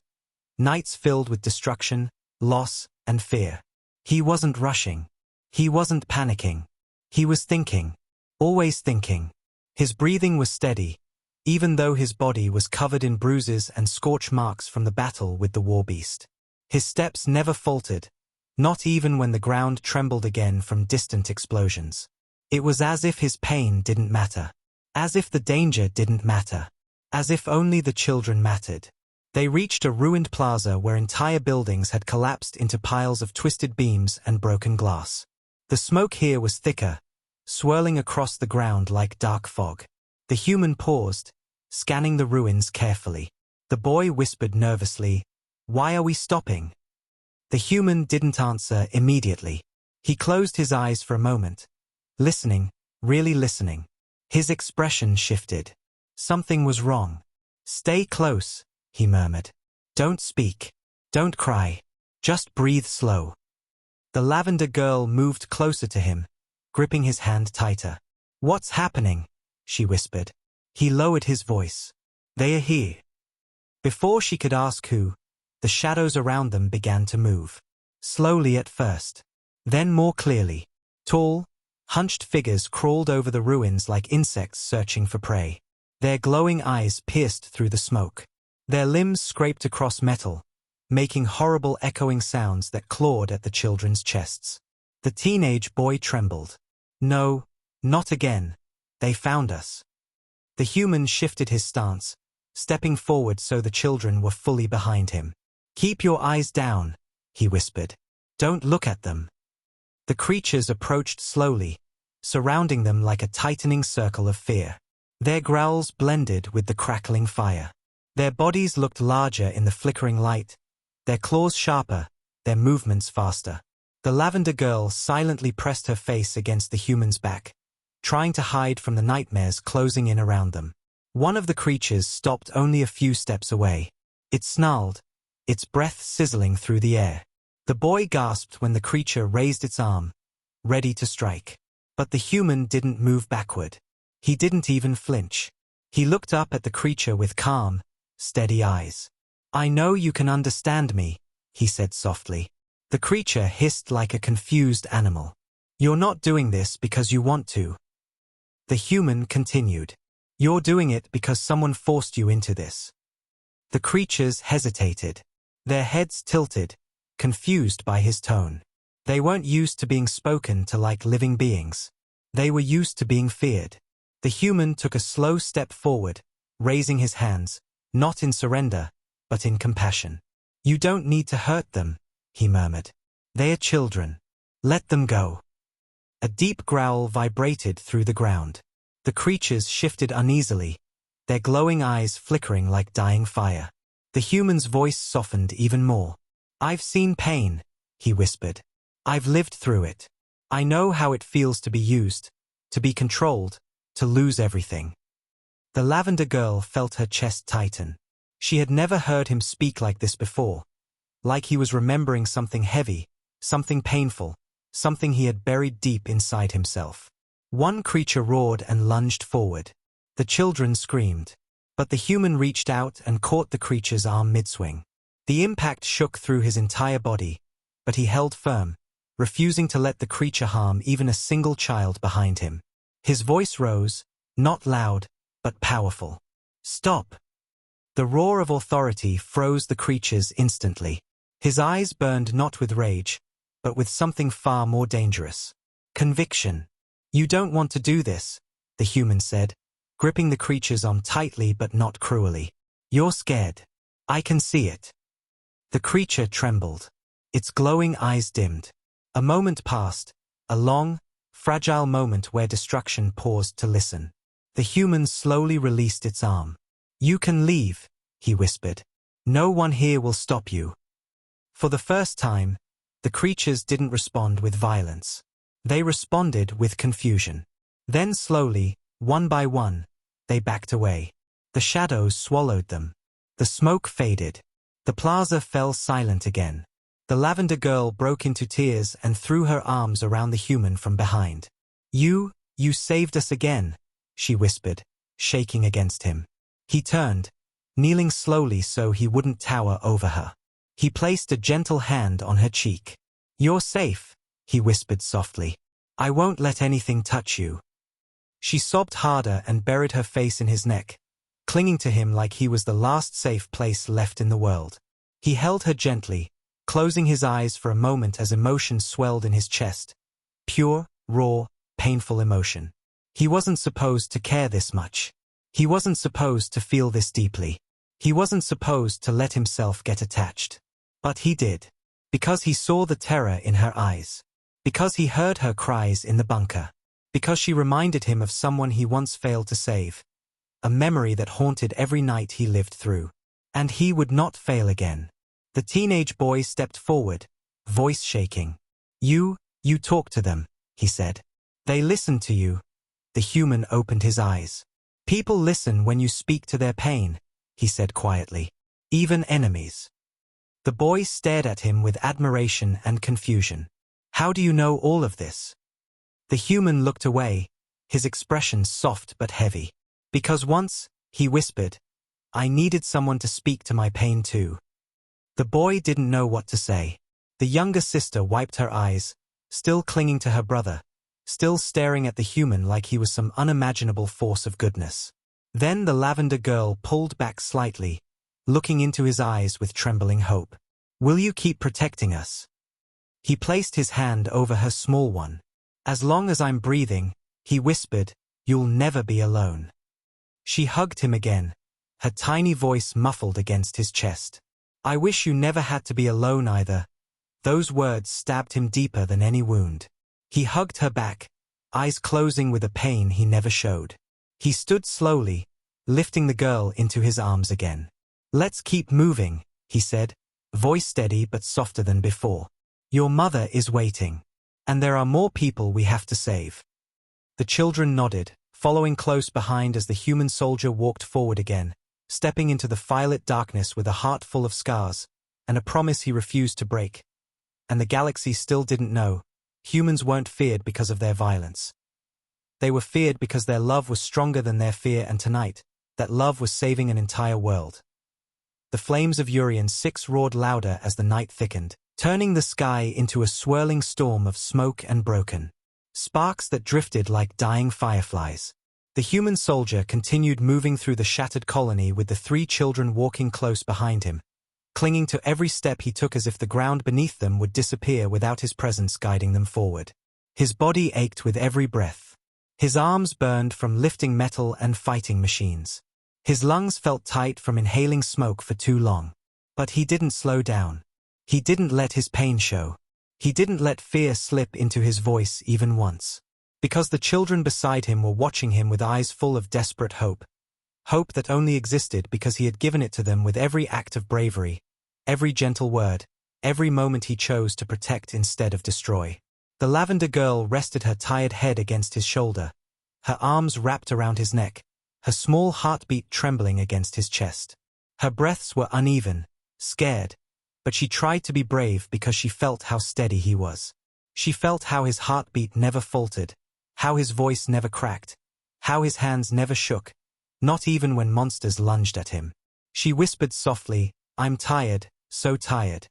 [SPEAKER 1] Nights filled with destruction, loss, and fear. He wasn't rushing. He wasn't panicking. He was thinking. Always thinking. His breathing was steady, even though his body was covered in bruises and scorch marks from the battle with the war beast. His steps never faltered, not even when the ground trembled again from distant explosions. It was as if his pain didn't matter. As if the danger didn't matter. As if only the children mattered. They reached a ruined plaza where entire buildings had collapsed into piles of twisted beams and broken glass. The smoke here was thicker, swirling across the ground like dark fog. The human paused, scanning the ruins carefully. The boy whispered nervously, "Why are we stopping?" The human didn't answer immediately. He closed his eyes for a moment, listening, really listening. His expression shifted. Something was wrong. "Stay close," he murmured. "Don't speak. Don't cry. Just breathe slow." The lavender girl moved closer to him, gripping his hand tighter. "What's happening?" she whispered. He lowered his voice. "They are here." Before she could ask who, the shadows around them began to move. Slowly at first. Then more clearly. Tall, hunched figures crawled over the ruins like insects searching for prey. Their glowing eyes pierced through the smoke. Their limbs scraped across metal, making horrible echoing sounds that clawed at the children's chests. The teenage boy trembled. "No, not again. They found us." The human shifted his stance, stepping forward so the children were fully behind him. "Keep your eyes down," he whispered. "Don't look at them." The creatures approached slowly, surrounding them like a tightening circle of fear. Their growls blended with the crackling fire. Their bodies looked larger in the flickering light, their claws sharper, their movements faster. The lavender girl silently pressed her face against the human's back, trying to hide from the nightmares closing in around them. One of the creatures stopped only a few steps away. It snarled, its breath sizzling through the air. The boy gasped when the creature raised its arm, ready to strike. But the human didn't move backward. He didn't even flinch. He looked up at the creature with calm, steady eyes. "I know you can understand me," he said softly. The creature hissed like a confused animal. "You're not doing this because you want to." The human continued. "You're doing it because someone forced you into this." The creatures hesitated. Their heads tilted, confused by his tone. They weren't used to being spoken to like living beings. They were used to being feared. The human took a slow step forward, raising his hands, not in surrender, but in compassion. "You don't need to hurt them," he murmured. "They are children. Let them go." A deep growl vibrated through the ground. The creatures shifted uneasily, their glowing eyes flickering like dying fire. The human's voice softened even more. "I've seen pain," he whispered. "I've lived through it. I know how it feels to be used, to be controlled, to lose everything." The lavender girl felt her chest tighten. She had never heard him speak like this before, like he was remembering something heavy, something painful, something he had buried deep inside himself. One creature roared and lunged forward. The children screamed. But the human reached out and caught the creature's arm mid-swing. The impact shook through his entire body, but he held firm, refusing to let the creature harm even a single child behind him. His voice rose, not loud, but powerful. "Stop!" The roar of authority froze the creatures instantly. His eyes burned not with rage, but with something far more dangerous. Conviction. "You don't want to do this," the human said, gripping the creature's arm tightly but not cruelly. "You're scared. I can see it." The creature trembled. Its glowing eyes dimmed. A moment passed, a long, fragile moment where destruction paused to listen. The human slowly released its arm. "You can leave," he whispered. "No one here will stop you." For the first time, the creatures didn't respond with violence. They responded with confusion. Then slowly, one by one, they backed away. The shadows swallowed them. The smoke faded. The plaza fell silent again. The lavender girl broke into tears and threw her arms around the human from behind. You saved us again," she whispered, shaking against him. He turned, kneeling slowly so he wouldn't tower over her. He placed a gentle hand on her cheek. "You're safe," he whispered softly. "I won't let anything touch you." She sobbed harder and buried her face in his neck, clinging to him like he was the last safe place left in the world. He held her gently, closing his eyes for a moment as emotion swelled in his chest. Pure, raw, painful emotion. He wasn't supposed to care this much. He wasn't supposed to feel this deeply. He wasn't supposed to let himself get attached. But he did. Because he saw the terror in her eyes. Because he heard her cries in the bunker. Because she reminded him of someone he once failed to save. A memory that haunted every night he lived through. And he would not fail again. The teenage boy stepped forward, voice shaking. You talk to them," he said. "They listen to you." The human opened his eyes. "People listen when you speak to their pain," he said quietly. "Even enemies." The boy stared at him with admiration and confusion. "How do you know all of this?" The human looked away, his expression soft but heavy. "Because once," he whispered, "I needed someone to speak to my pain too." The boy didn't know what to say. The younger sister wiped her eyes, still clinging to her brother, still staring at the human like he was some unimaginable force of goodness. Then the lavender girl pulled back slightly, looking into his eyes with trembling hope. "Will you keep protecting us?" He placed his hand over her small one. "As long as I'm breathing," he whispered, "you'll never be alone." She hugged him again, her tiny voice muffled against his chest. "I wish you never had to be alone either." Those words stabbed him deeper than any wound. He hugged her back, eyes closing with a pain he never showed. He stood slowly, lifting the girl into his arms again. "Let's keep moving," he said, voice steady but softer than before. "Your mother is waiting. And there are more people we have to save." The children nodded, following close behind as the human soldier walked forward again, stepping into the violet darkness with a heart full of scars, and a promise he refused to break. And the galaxy still didn't know. Humans weren't feared because of their violence. They were feared because their love was stronger than their fear, and tonight, that love was saving an entire world. The flames of Urian 6 roared louder as the night thickened, turning the sky into a swirling storm of smoke and broken sparks that drifted like dying fireflies. The human soldier continued moving through the shattered colony with the 3 children walking close behind him, clinging to every step he took as if the ground beneath them would disappear without his presence guiding them forward. His body ached with every breath. His arms burned from lifting metal and fighting machines. His lungs felt tight from inhaling smoke for too long. But he didn't slow down. He didn't let his pain show. He didn't let fear slip into his voice even once. Because the children beside him were watching him with eyes full of desperate hope. Hope that only existed because he had given it to them with every act of bravery, every gentle word, every moment he chose to protect instead of destroy. The lavender girl rested her tired head against his shoulder, her arms wrapped around his neck, her small heartbeat trembling against his chest. Her breaths were uneven, scared, but she tried to be brave because she felt how steady he was. She felt how his heartbeat never faltered, how his voice never cracked, how his hands never shook, not even when monsters lunged at him. She whispered softly, "I'm tired, so tired."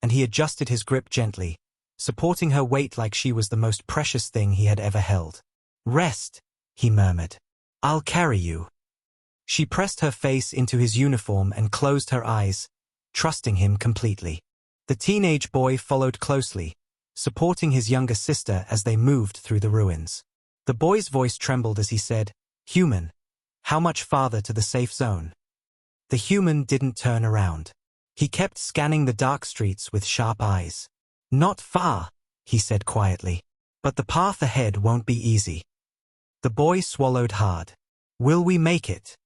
[SPEAKER 1] And he adjusted his grip gently, supporting her weight like she was the most precious thing he had ever held. "Rest," he murmured. "I'll carry you." She pressed her face into his uniform and closed her eyes, trusting him completely. The teenage boy followed closely, supporting his younger sister as they moved through the ruins. The boy's voice trembled as he said, "Human, how much farther to the safe zone?" The human didn't turn around. He kept scanning the dark streets with sharp eyes. "Not far," he said quietly. "But the path ahead won't be easy." The boy swallowed hard. "Will we make it?"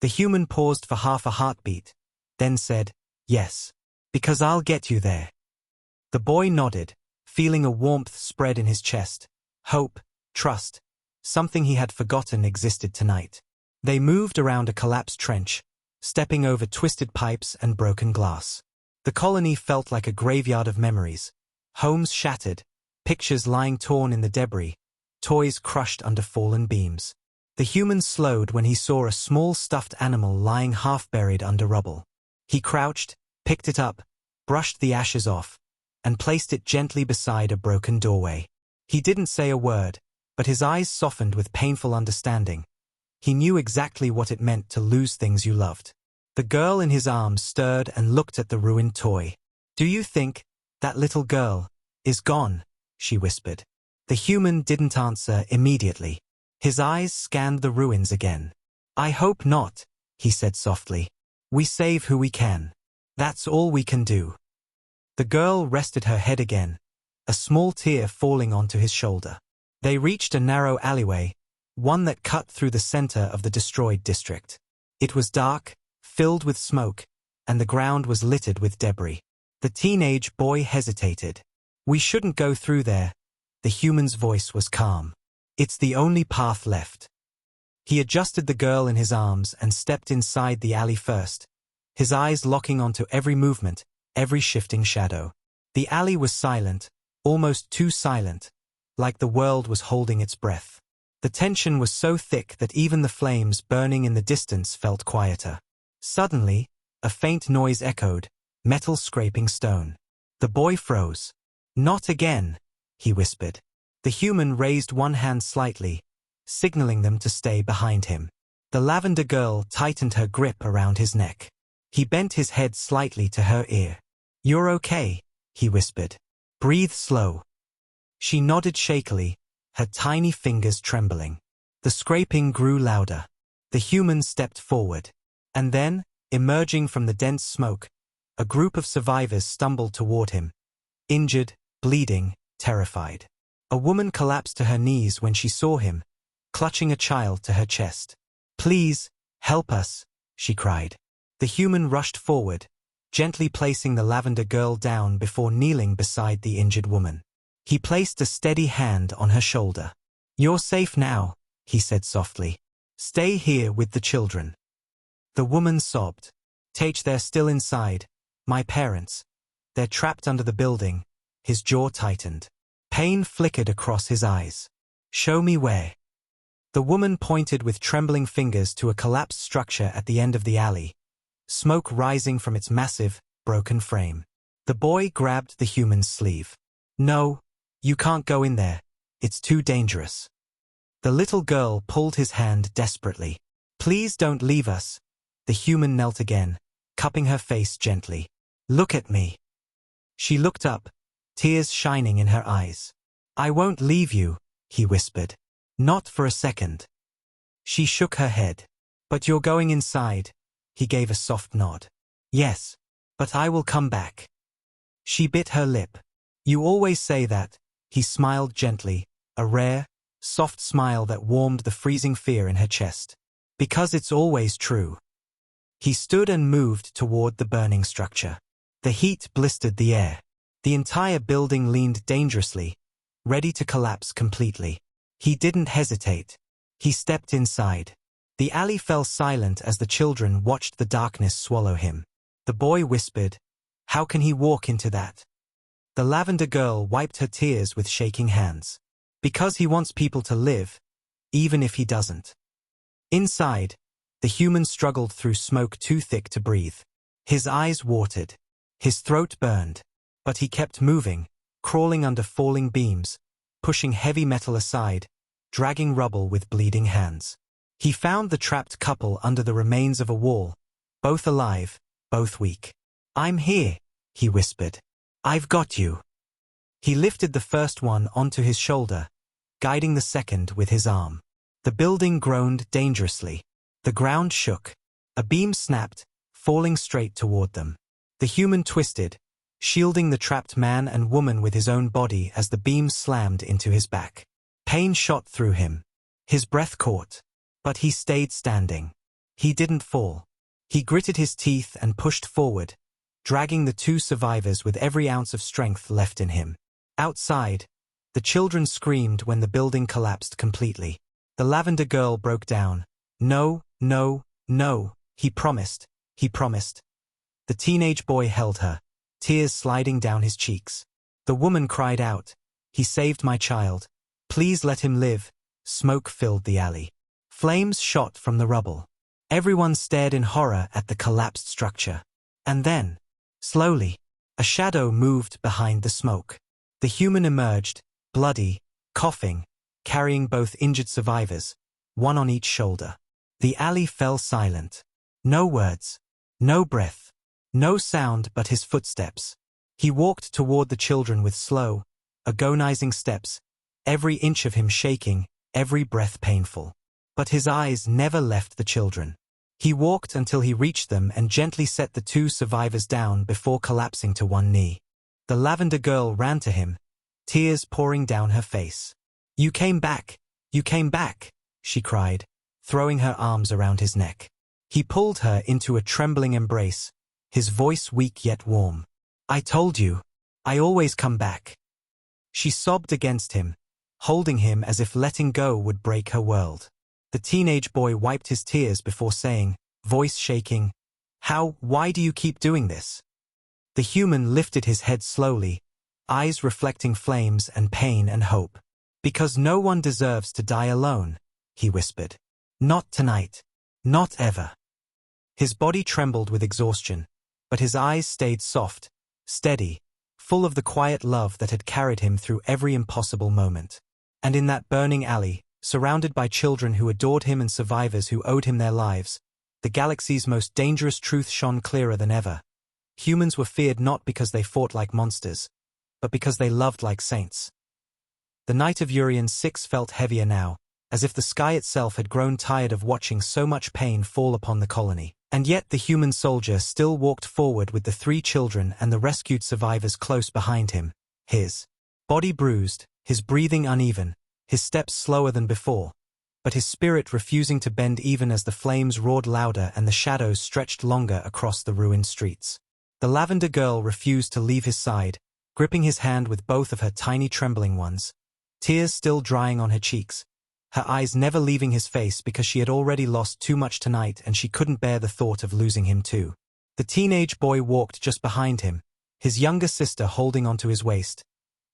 [SPEAKER 1] The human paused for half a heartbeat, then said, "Yes, because I'll get you there." The boy nodded, feeling a warmth spread in his chest. Hope, trust, something he had forgotten existed tonight. They moved around a collapsed trench, stepping over twisted pipes and broken glass. The colony felt like a graveyard of memories. Homes shattered, pictures lying torn in the debris, toys crushed under fallen beams. The human slowed when he saw a small stuffed animal lying half-buried under rubble. He crouched, picked it up, brushed the ashes off, and placed it gently beside a broken doorway. He didn't say a word, but his eyes softened with painful understanding. He knew exactly what it meant to lose things you loved. The girl in his arms stirred and looked at the ruined toy. "Do you think that little girl is gone?" she whispered. The human didn't answer immediately. His eyes scanned the ruins again. "I hope not," he said softly. "We save who we can. That's all we can do." The girl rested her head again, a small tear falling onto his shoulder. They reached a narrow alleyway, one that cut through the center of the destroyed district. It was dark, filled with smoke, and the ground was littered with debris. The teenage boy hesitated. "We shouldn't go through there." The human's voice was calm. "It's the only path left." He adjusted the girl in his arms and stepped inside the alley first, his eyes locking onto every movement, every shifting shadow. The alley was silent, almost too silent, like the world was holding its breath. The tension was so thick that even the flames burning in the distance felt quieter. Suddenly, a faint noise echoed, metal scraping stone. The boy froze. "Not again," he whispered. The human raised one hand slightly, signaling them to stay behind him. The lavender girl tightened her grip around his neck. He bent his head slightly to her ear. "You're okay," he whispered. "Breathe slow." She nodded shakily, her tiny fingers trembling. The scraping grew louder. The human stepped forward. And then, emerging from the dense smoke, a group of survivors stumbled toward him, injured, bleeding, terrified. A woman collapsed to her knees when she saw him, clutching a child to her chest. "Please, help us," she cried. The human rushed forward, gently placing the lavender girl down before kneeling beside the injured woman. He placed a steady hand on her shoulder. "You're safe now," he said softly. "Stay here with the children." The woman sobbed. "Tage, they're still inside. My parents. They're trapped under the building." His jaw tightened. Pain flickered across his eyes. "Show me where." The woman pointed with trembling fingers to a collapsed structure at the end of the alley, smoke rising from its massive, broken frame. The boy grabbed the human's sleeve. "No, you can't go in there. It's too dangerous." The little girl pulled his hand desperately. "Please don't leave us." The human knelt again, cupping her face gently. "Look at me." She looked up, tears shining in her eyes. "I won't leave you," he whispered. "Not for a second." She shook her head. "But you're going inside." He gave a soft nod. "Yes, but I will come back." She bit her lip. You always say that. He smiled gently, a rare, soft smile that warmed the freezing fear in her chest. Because it's always true. He stood and moved toward the burning structure. The heat blistered the air. The entire building leaned dangerously, ready to collapse completely. He didn't hesitate. He stepped inside. The alley fell silent as the children watched the darkness swallow him. The boy whispered, "How can he walk into that?" The lavender girl wiped her tears with shaking hands. Because he wants people to live, even if he doesn't. Inside, the human struggled through smoke too thick to breathe. His eyes watered. His throat burned. But he kept moving, crawling under falling beams, pushing heavy metal aside, dragging rubble with bleeding hands. He found the trapped couple under the remains of a wall, both alive, both weak. "I'm here," he whispered. "I've got you." He lifted the first one onto his shoulder, guiding the second with his arm. The building groaned dangerously. The ground shook. A beam snapped, falling straight toward them. The human twisted, shielding the trapped man and woman with his own body as the beam slammed into his back. Pain shot through him. His breath caught. But he stayed standing. He didn't fall. He gritted his teeth and pushed forward, dragging the two survivors with every ounce of strength left in him. Outside, the children screamed when the building collapsed completely. The lavender girl broke down. "No, no, no," he promised. He promised. The teenage boy held her, tears sliding down his cheeks. The woman cried out, "He saved my child. Please let him live." Smoke filled the alley. Flames shot from the rubble. Everyone stared in horror at the collapsed structure. And then, slowly, a shadow moved behind the smoke. The human emerged, bloody, coughing, carrying both injured survivors, one on each shoulder. The alley fell silent. No words, no breath, no sound but his footsteps. He walked toward the children with slow, agonizing steps, every inch of him shaking, every breath painful. But his eyes never left the children. He walked until he reached them and gently set the two survivors down before collapsing to one knee. The lavender girl ran to him, tears pouring down her face. "You came back, you came back," she cried, throwing her arms around his neck. He pulled her into a trembling embrace, his voice weak yet warm. "I told you, I always come back." She sobbed against him, holding him as if letting go would break her world. The teenage boy wiped his tears before saying, voice shaking, "Why do you keep doing this?" The human lifted his head slowly, eyes reflecting flames and pain and hope. "Because no one deserves to die alone," he whispered. "Not tonight. Not ever." His body trembled with exhaustion, but his eyes stayed soft, steady, full of the quiet love that had carried him through every impossible moment. And in that burning alley, surrounded by children who adored him and survivors who owed him their lives, the galaxy's most dangerous truth shone clearer than ever. Humans were feared not because they fought like monsters, but because they loved like saints. The night of Urian 6 felt heavier now, as if the sky itself had grown tired of watching so much pain fall upon the colony. And yet the human soldier still walked forward with the three children and the rescued survivors close behind him, his body bruised, his breathing uneven, his steps slower than before, but his spirit refusing to bend even as the flames roared louder and the shadows stretched longer across the ruined streets. The lavender girl refused to leave his side, gripping his hand with both of her tiny trembling ones, tears still drying on her cheeks, her eyes never leaving his face because she had already lost too much tonight and she couldn't bear the thought of losing him too. The teenage boy walked just behind him, his younger sister holding onto his waist,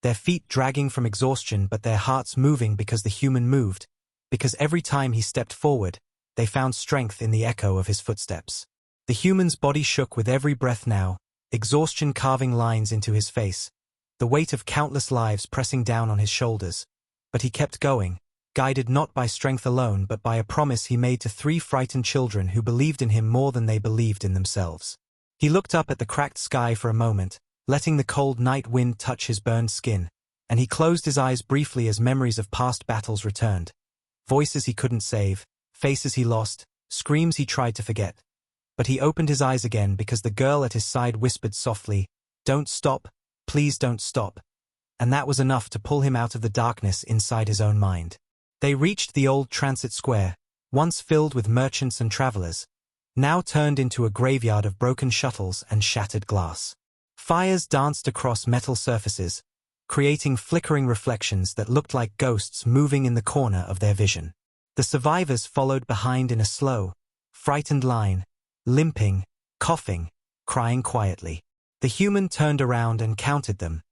[SPEAKER 1] their feet dragging from exhaustion but their hearts moving because the human moved, because every time he stepped forward, they found strength in the echo of his footsteps. The human's body shook with every breath now, exhaustion carving lines into his face, the weight of countless lives pressing down on his shoulders. But he kept going, guided not by strength alone but by a promise he made to three frightened children who believed in him more than they believed in themselves. He looked up at the cracked sky for a moment, letting the cold night wind touch his burned skin, and he closed his eyes briefly as memories of past battles returned. Voices he couldn't save, faces he lost, screams he tried to forget. But he opened his eyes again because the girl at his side whispered softly, "Don't stop, please don't stop." and that was enough to pull him out of the darkness inside his own mind. They reached the old transit square, once filled with merchants and travelers, now turned into a graveyard of broken shuttles and shattered glass. Fires danced across metal surfaces, creating flickering reflections that looked like ghosts moving in the corner of their vision. The survivors followed behind in a slow, frightened line, limping, coughing, crying quietly. The human turned around and counted them,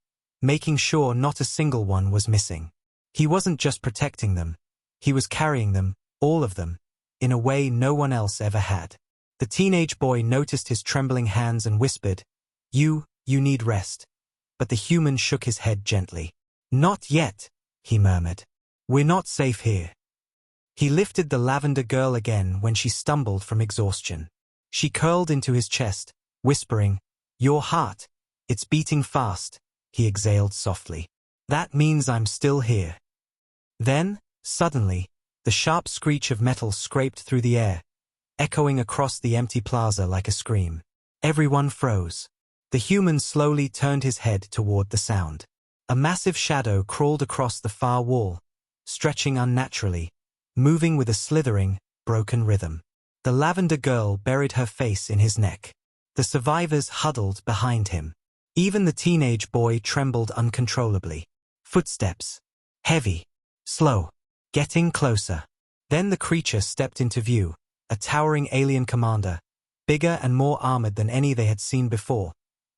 [SPEAKER 1] making sure not a single one was missing. He wasn't just protecting them, he was carrying them, all of them, in a way no one else ever had. The teenage boy noticed his trembling hands and whispered, You need rest." But the human shook his head gently. "Not yet," he murmured. "We're not safe here." He lifted the lavender girl again when she stumbled from exhaustion. She curled into his chest, whispering, "Your heart, it's beating fast," he exhaled softly. "That means I'm still here." Then, suddenly, the sharp screech of metal scraped through the air, echoing across the empty plaza like a scream. Everyone froze. The human slowly turned his head toward the sound. A massive shadow crawled across the far wall, stretching unnaturally, moving with a slithering, broken rhythm. The lavender girl buried her face in his neck. The survivors huddled behind him. Even the teenage boy trembled uncontrollably. Footsteps. Heavy. Slow. Getting closer. Then the creature stepped into view, a towering alien commander, bigger and more armored than any they had seen before.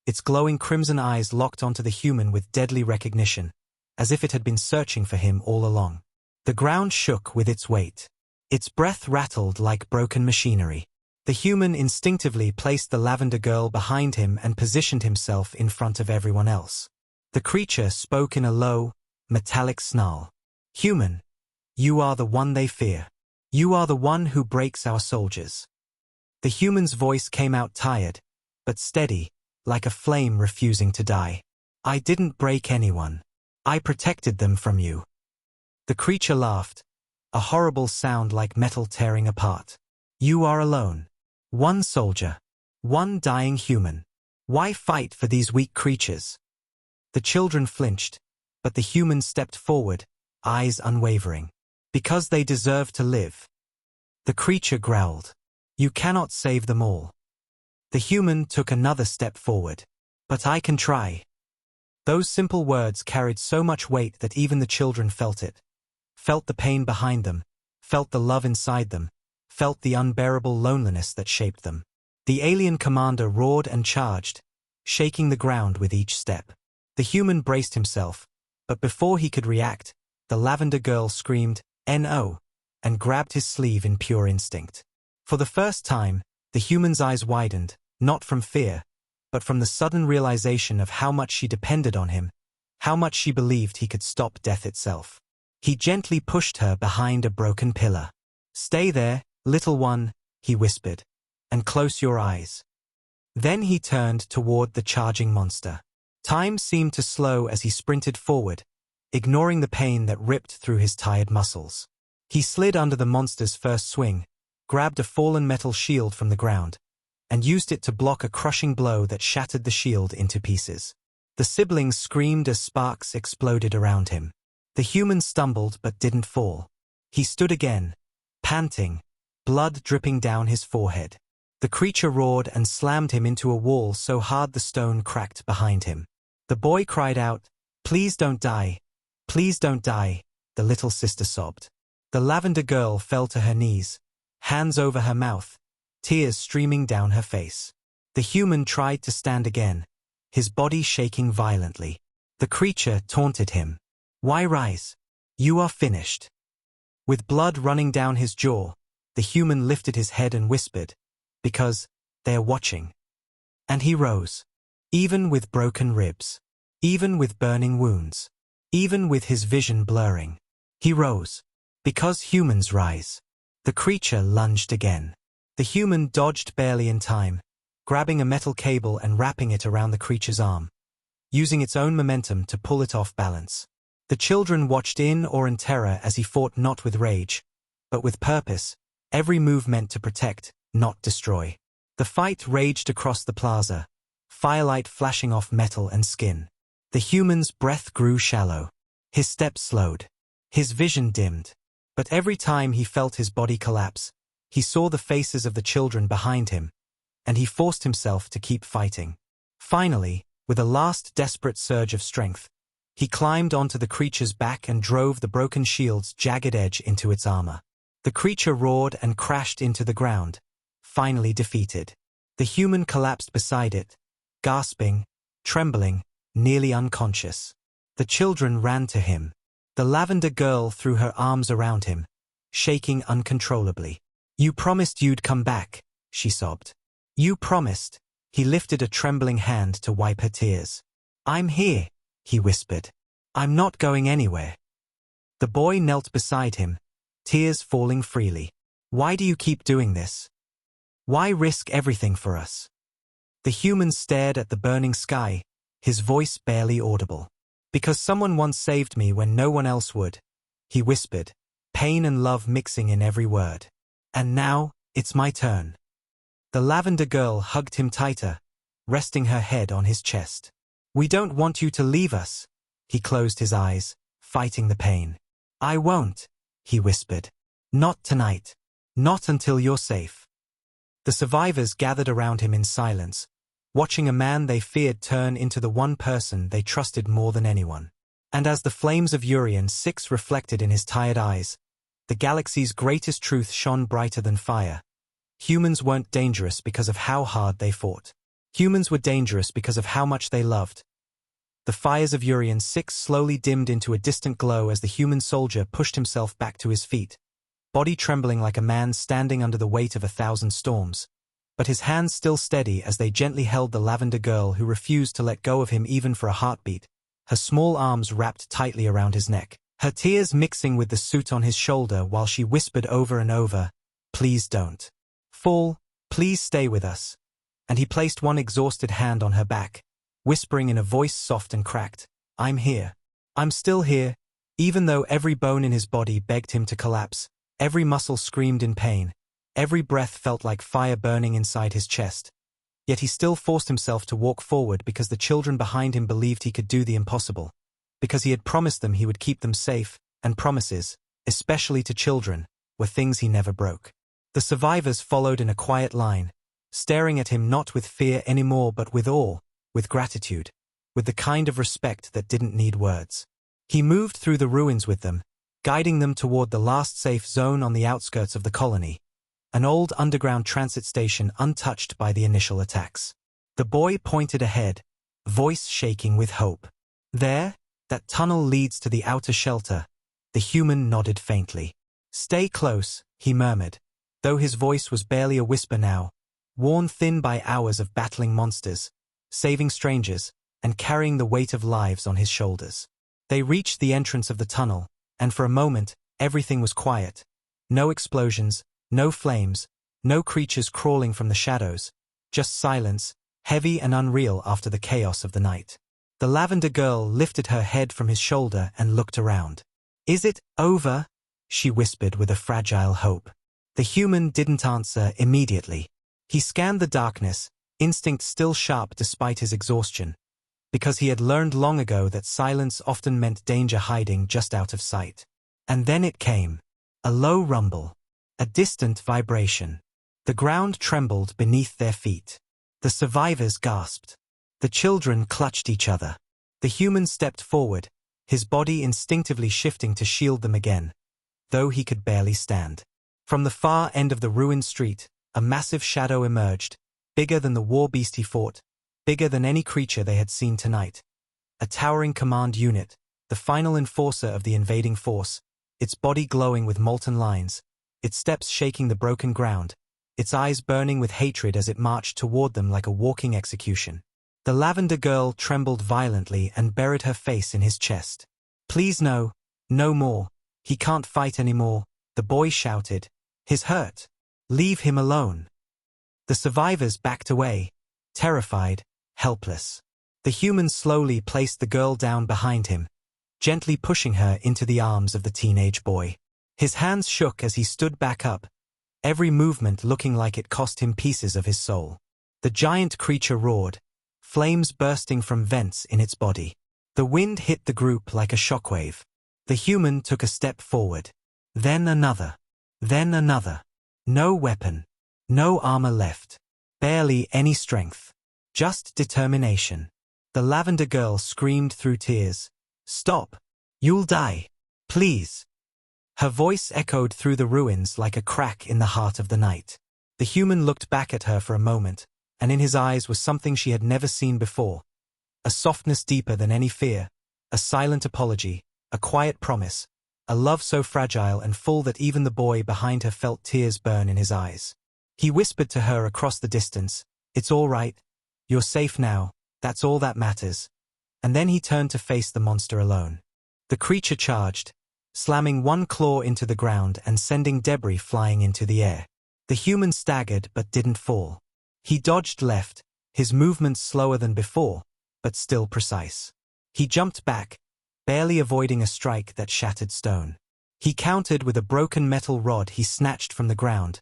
[SPEAKER 1] Its glowing crimson eyes locked onto the human with deadly recognition, as if it had been searching for him all along. The ground shook with its weight. Its breath rattled like broken machinery. The human instinctively placed the lavender girl behind him and positioned himself in front of everyone else. The creature spoke in a low, metallic snarl. "Human, you are the one they fear. You are the one who breaks our soldiers." The human's voice came out tired, but steady, like a flame refusing to die. "I didn't break anyone. I protected them from you." The creature laughed, a horrible sound like metal tearing apart. "You are alone. One soldier. One dying human. Why fight for these weak creatures?" The children flinched, but the human stepped forward, eyes unwavering. "Because they deserve to live." The creature growled. "You cannot save them all." The human took another step forward. "But I can try." Those simple words carried so much weight that even the children felt it. Felt the pain behind them, felt the love inside them, felt the unbearable loneliness that shaped them. The alien commander roared and charged, shaking the ground with each step. The human braced himself, but before he could react, the lavender girl screamed, "No!" and grabbed his sleeve in pure instinct. For the first time, the human's eyes widened, not from fear, but from the sudden realization of how much she depended on him, how much she believed he could stop death itself. He gently pushed her behind a broken pillar. "Stay there, little one," he whispered, "and close your eyes." Then he turned toward the charging monster. Time seemed to slow as he sprinted forward, ignoring the pain that ripped through his tired muscles. He slid under the monster's first swing, grabbed a fallen metal shield from the ground, and used it to block a crushing blow that shattered the shield into pieces. The siblings screamed as sparks exploded around him. The human stumbled but didn't fall. He stood again, panting, blood dripping down his forehead. The creature roared and slammed him into a wall so hard the stone cracked behind him. The boy cried out, "Please don't die. Please don't die," the little sister sobbed. The lavender girl fell to her knees, hands over her mouth, tears streaming down her face. The human tried to stand again, his body shaking violently. The creature taunted him. "Why rise? You are finished." With blood running down his jaw, the human lifted his head and whispered, "Because they're watching." And he rose. Even with broken ribs. Even with burning wounds. Even with his vision blurring. He rose. Because humans rise. The creature lunged again. The human dodged barely in time, grabbing a metal cable and wrapping it around the creature's arm, using its own momentum to pull it off balance. The children watched in awe and terror as he fought not with rage, but with purpose, every move meant to protect, not destroy. The fight raged across the plaza, firelight flashing off metal and skin. The human's breath grew shallow. His steps slowed. His vision dimmed. But every time he felt his body collapse, he saw the faces of the children behind him, and he forced himself to keep fighting. Finally, with a last desperate surge of strength, he climbed onto the creature's back and drove the broken shield's jagged edge into its armor. The creature roared and crashed into the ground, finally defeated. The human collapsed beside it, gasping, trembling, nearly unconscious. The children ran to him. The lavender girl threw her arms around him, shaking uncontrollably. "You promised you'd come back," she sobbed. "You promised." He lifted a trembling hand to wipe her tears. "I'm here," he whispered. "I'm not going anywhere." The boy knelt beside him, tears falling freely. "Why do you keep doing this? Why risk everything for us?" The human stared at the burning sky, his voice barely audible. "Because someone once saved me when no one else would," he whispered, pain and love mixing in every word. "And now, it's my turn." The lavender girl hugged him tighter, resting her head on his chest. "We don't want you to leave us." He closed his eyes, fighting the pain. "I won't," he whispered. "Not tonight. Not until you're safe." The survivors gathered around him in silence, watching a man they feared turn into the one person they trusted more than anyone. And as the flames of Urian 6 reflected in his tired eyes, the galaxy's greatest truth shone brighter than fire. Humans weren't dangerous because of how hard they fought. Humans were dangerous because of how much they loved. The fires of Urian 6 slowly dimmed into a distant glow as the human soldier pushed himself back to his feet, body trembling like a man standing under the weight of 1,000 storms, but his hands still steady as they gently held the lavender girl who refused to let go of him even for a heartbeat, her small arms wrapped tightly around his neck, her tears mixing with the suit on his shoulder while she whispered over and over, "Please don't fall, please stay with us." And he placed one exhausted hand on her back, whispering in a voice soft and cracked, "I'm here. I'm still here." Even though every bone in his body begged him to collapse, every muscle screamed in pain, every breath felt like fire burning inside his chest. Yet he still forced himself to walk forward because the children behind him believed he could do the impossible, because he had promised them he would keep them safe, and promises, especially to children, were things he never broke. The survivors followed in a quiet line, staring at him not with fear anymore but with awe, with gratitude, with the kind of respect that didn't need words. He moved through the ruins with them, guiding them toward the last safe zone on the outskirts of the colony, an old underground transit station untouched by the initial attacks. The boy pointed ahead, voice shaking with hope. "There, that tunnel leads to the outer shelter." The human nodded faintly. "Stay close," he murmured, though his voice was barely a whisper now, worn thin by hours of battling monsters, saving strangers, and carrying the weight of lives on his shoulders. They reached the entrance of the tunnel, and for a moment, everything was quiet. No explosions, no flames, no creatures crawling from the shadows, just silence, heavy and unreal after the chaos of the night. The lavender girl lifted her head from his shoulder and looked around. "Is it over?" she whispered with a fragile hope. The human didn't answer immediately. He scanned the darkness, instinct still sharp despite his exhaustion, because he had learned long ago that silence often meant danger hiding just out of sight. And then it came. A low rumble. A distant vibration. The ground trembled beneath their feet. The survivors gasped. The children clutched each other. The human stepped forward, his body instinctively shifting to shield them again, though he could barely stand. From the far end of the ruined street, a massive shadow emerged, bigger than the war beast he fought, bigger than any creature they had seen tonight. A towering command unit, the final enforcer of the invading force, its body glowing with molten lines, its steps shaking the broken ground, its eyes burning with hatred as it marched toward them like a walking execution. The lavender girl trembled violently and buried her face in his chest. "Please no, no more. He can't fight anymore," the boy shouted. "He's hurt. Leave him alone." The survivors backed away, terrified, helpless. The human slowly placed the girl down behind him, gently pushing her into the arms of the teenage boy. His hands shook as he stood back up, every movement looking like it cost him pieces of his soul. The giant creature roared, flames bursting from vents in its body. The wind hit the group like a shockwave. The human took a step forward. Then another. Then another. No weapon. No armor left. Barely any strength. Just determination. The lavender girl screamed through tears. "Stop! You'll die! Please!" Her voice echoed through the ruins like a crack in the heart of the night. The human looked back at her for a moment, and in his eyes was something she had never seen before. A softness deeper than any fear, a silent apology, a quiet promise, a love so fragile and full that even the boy behind her felt tears burn in his eyes. He whispered to her across the distance, "It's all right. You're safe now. That's all that matters." And then he turned to face the monster alone. The creature charged, slamming one claw into the ground and sending debris flying into the air. The human staggered but didn't fall. He dodged left, his movements slower than before, but still precise. He jumped back, barely avoiding a strike that shattered stone. He countered with a broken metal rod he snatched from the ground,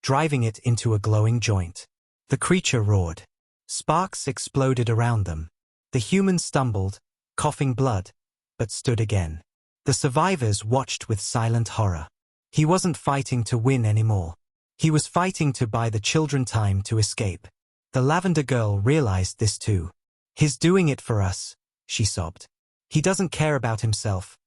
[SPEAKER 1] driving it into a glowing joint. The creature roared. Sparks exploded around them. The human stumbled, coughing blood, but stood again. The survivors watched with silent horror. He wasn't fighting to win anymore. He was fighting to buy the children time to escape. The lavender girl realized this too. "He's doing it for us," she sobbed. "He doesn't care about himself."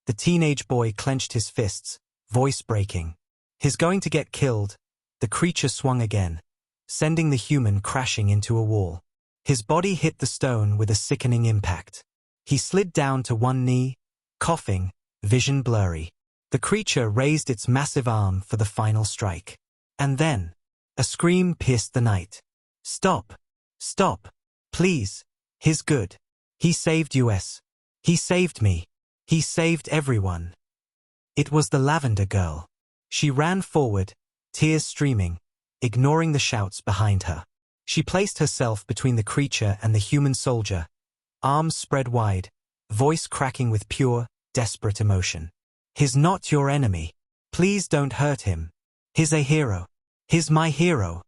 [SPEAKER 1] The teenage boy clenched his fists, voice breaking. "He's going to get killed." The creature swung again, sending the human crashing into a wall. His body hit the stone with a sickening impact. He slid down to one knee, coughing, vision blurry. The creature raised its massive arm for the final strike. And then, a scream pierced the night. "Stop! Stop! Please! He's good. He saved us. He saved me. He saved everyone." It was the lavender girl. She ran forward, tears streaming, ignoring the shouts behind her. She placed herself between the creature and the human soldier, arms spread wide, voice cracking with pure, desperate emotion. "He's not your enemy. Please don't hurt him. He's a hero. He's my hero."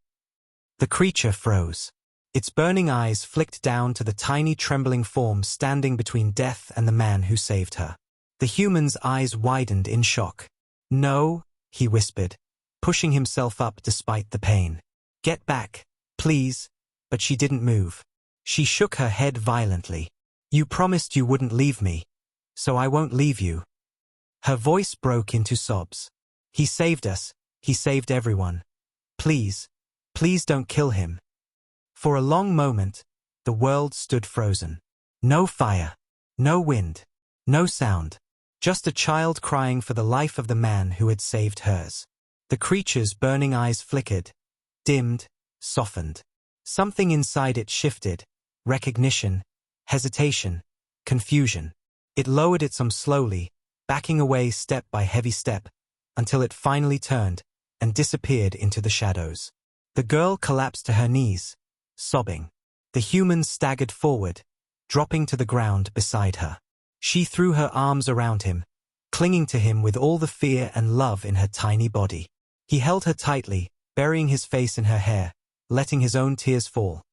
[SPEAKER 1] The creature froze. Its burning eyes flicked down to the tiny trembling form standing between death and the man who saved her. The human's eyes widened in shock. "No," he whispered, pushing himself up despite the pain. "Get back, please." But she didn't move. She shook her head violently. "You promised you wouldn't leave me, so I won't leave you." Her voice broke into sobs. "He saved us. He saved everyone. Please, please don't kill him." For a long moment, the world stood frozen. No fire, no wind, no sound. Just a child crying for the life of the man who had saved hers. The creature's burning eyes flickered, dimmed, softened. Something inside it shifted, recognition, hesitation, confusion. It lowered its arm slowly, backing away step by heavy step, until it finally turned and disappeared into the shadows. The girl collapsed to her knees, sobbing. The human staggered forward, dropping to the ground beside her. She threw her arms around him, clinging to him with all the fear and love in her tiny body. He held her tightly, burying his face in her hair, letting his own tears fall.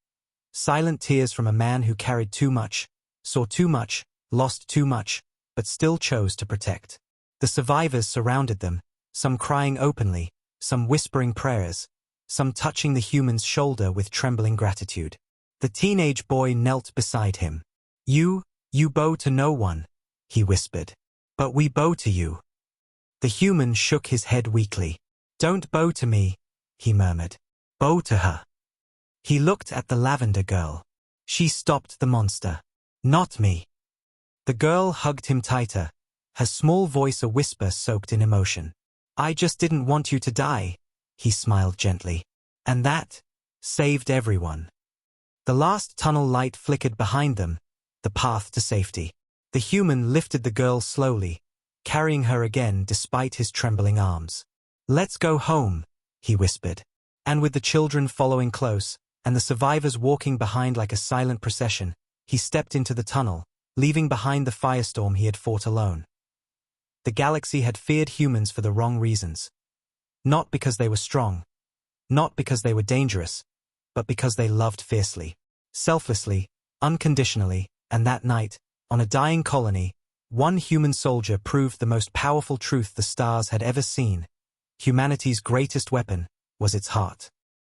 [SPEAKER 1] Silent tears from a man who carried too much, saw too much, lost too much, but still chose to protect. The survivors surrounded them, some crying openly, some whispering prayers, some touching the human's shoulder with trembling gratitude. The teenage boy knelt beside him. You bow to no one," he whispered. "But we bow to you." The human shook his head weakly. "Don't bow to me," he murmured. "Bow to her." He looked at the lavender girl. She stopped the monster. "Not me." The girl hugged him tighter, her small voice a whisper soaked in emotion. "I just didn't want you to die," he smiled gently. "And that saved everyone." The last tunnel light flickered behind them, the path to safety. The human lifted the girl slowly, carrying her again despite his trembling arms. "Let's go home," he whispered. And with the children following close, and the survivors walking behind like a silent procession, he stepped into the tunnel, leaving behind the firestorm he had fought alone. The galaxy had feared humans for the wrong reasons. Not because they were strong, not because they were dangerous, but because they loved fiercely, selflessly, unconditionally, and that night, On a dying colony, one human soldier proved the most powerful truth the stars had ever seen. Humanity's greatest weapon was its heart.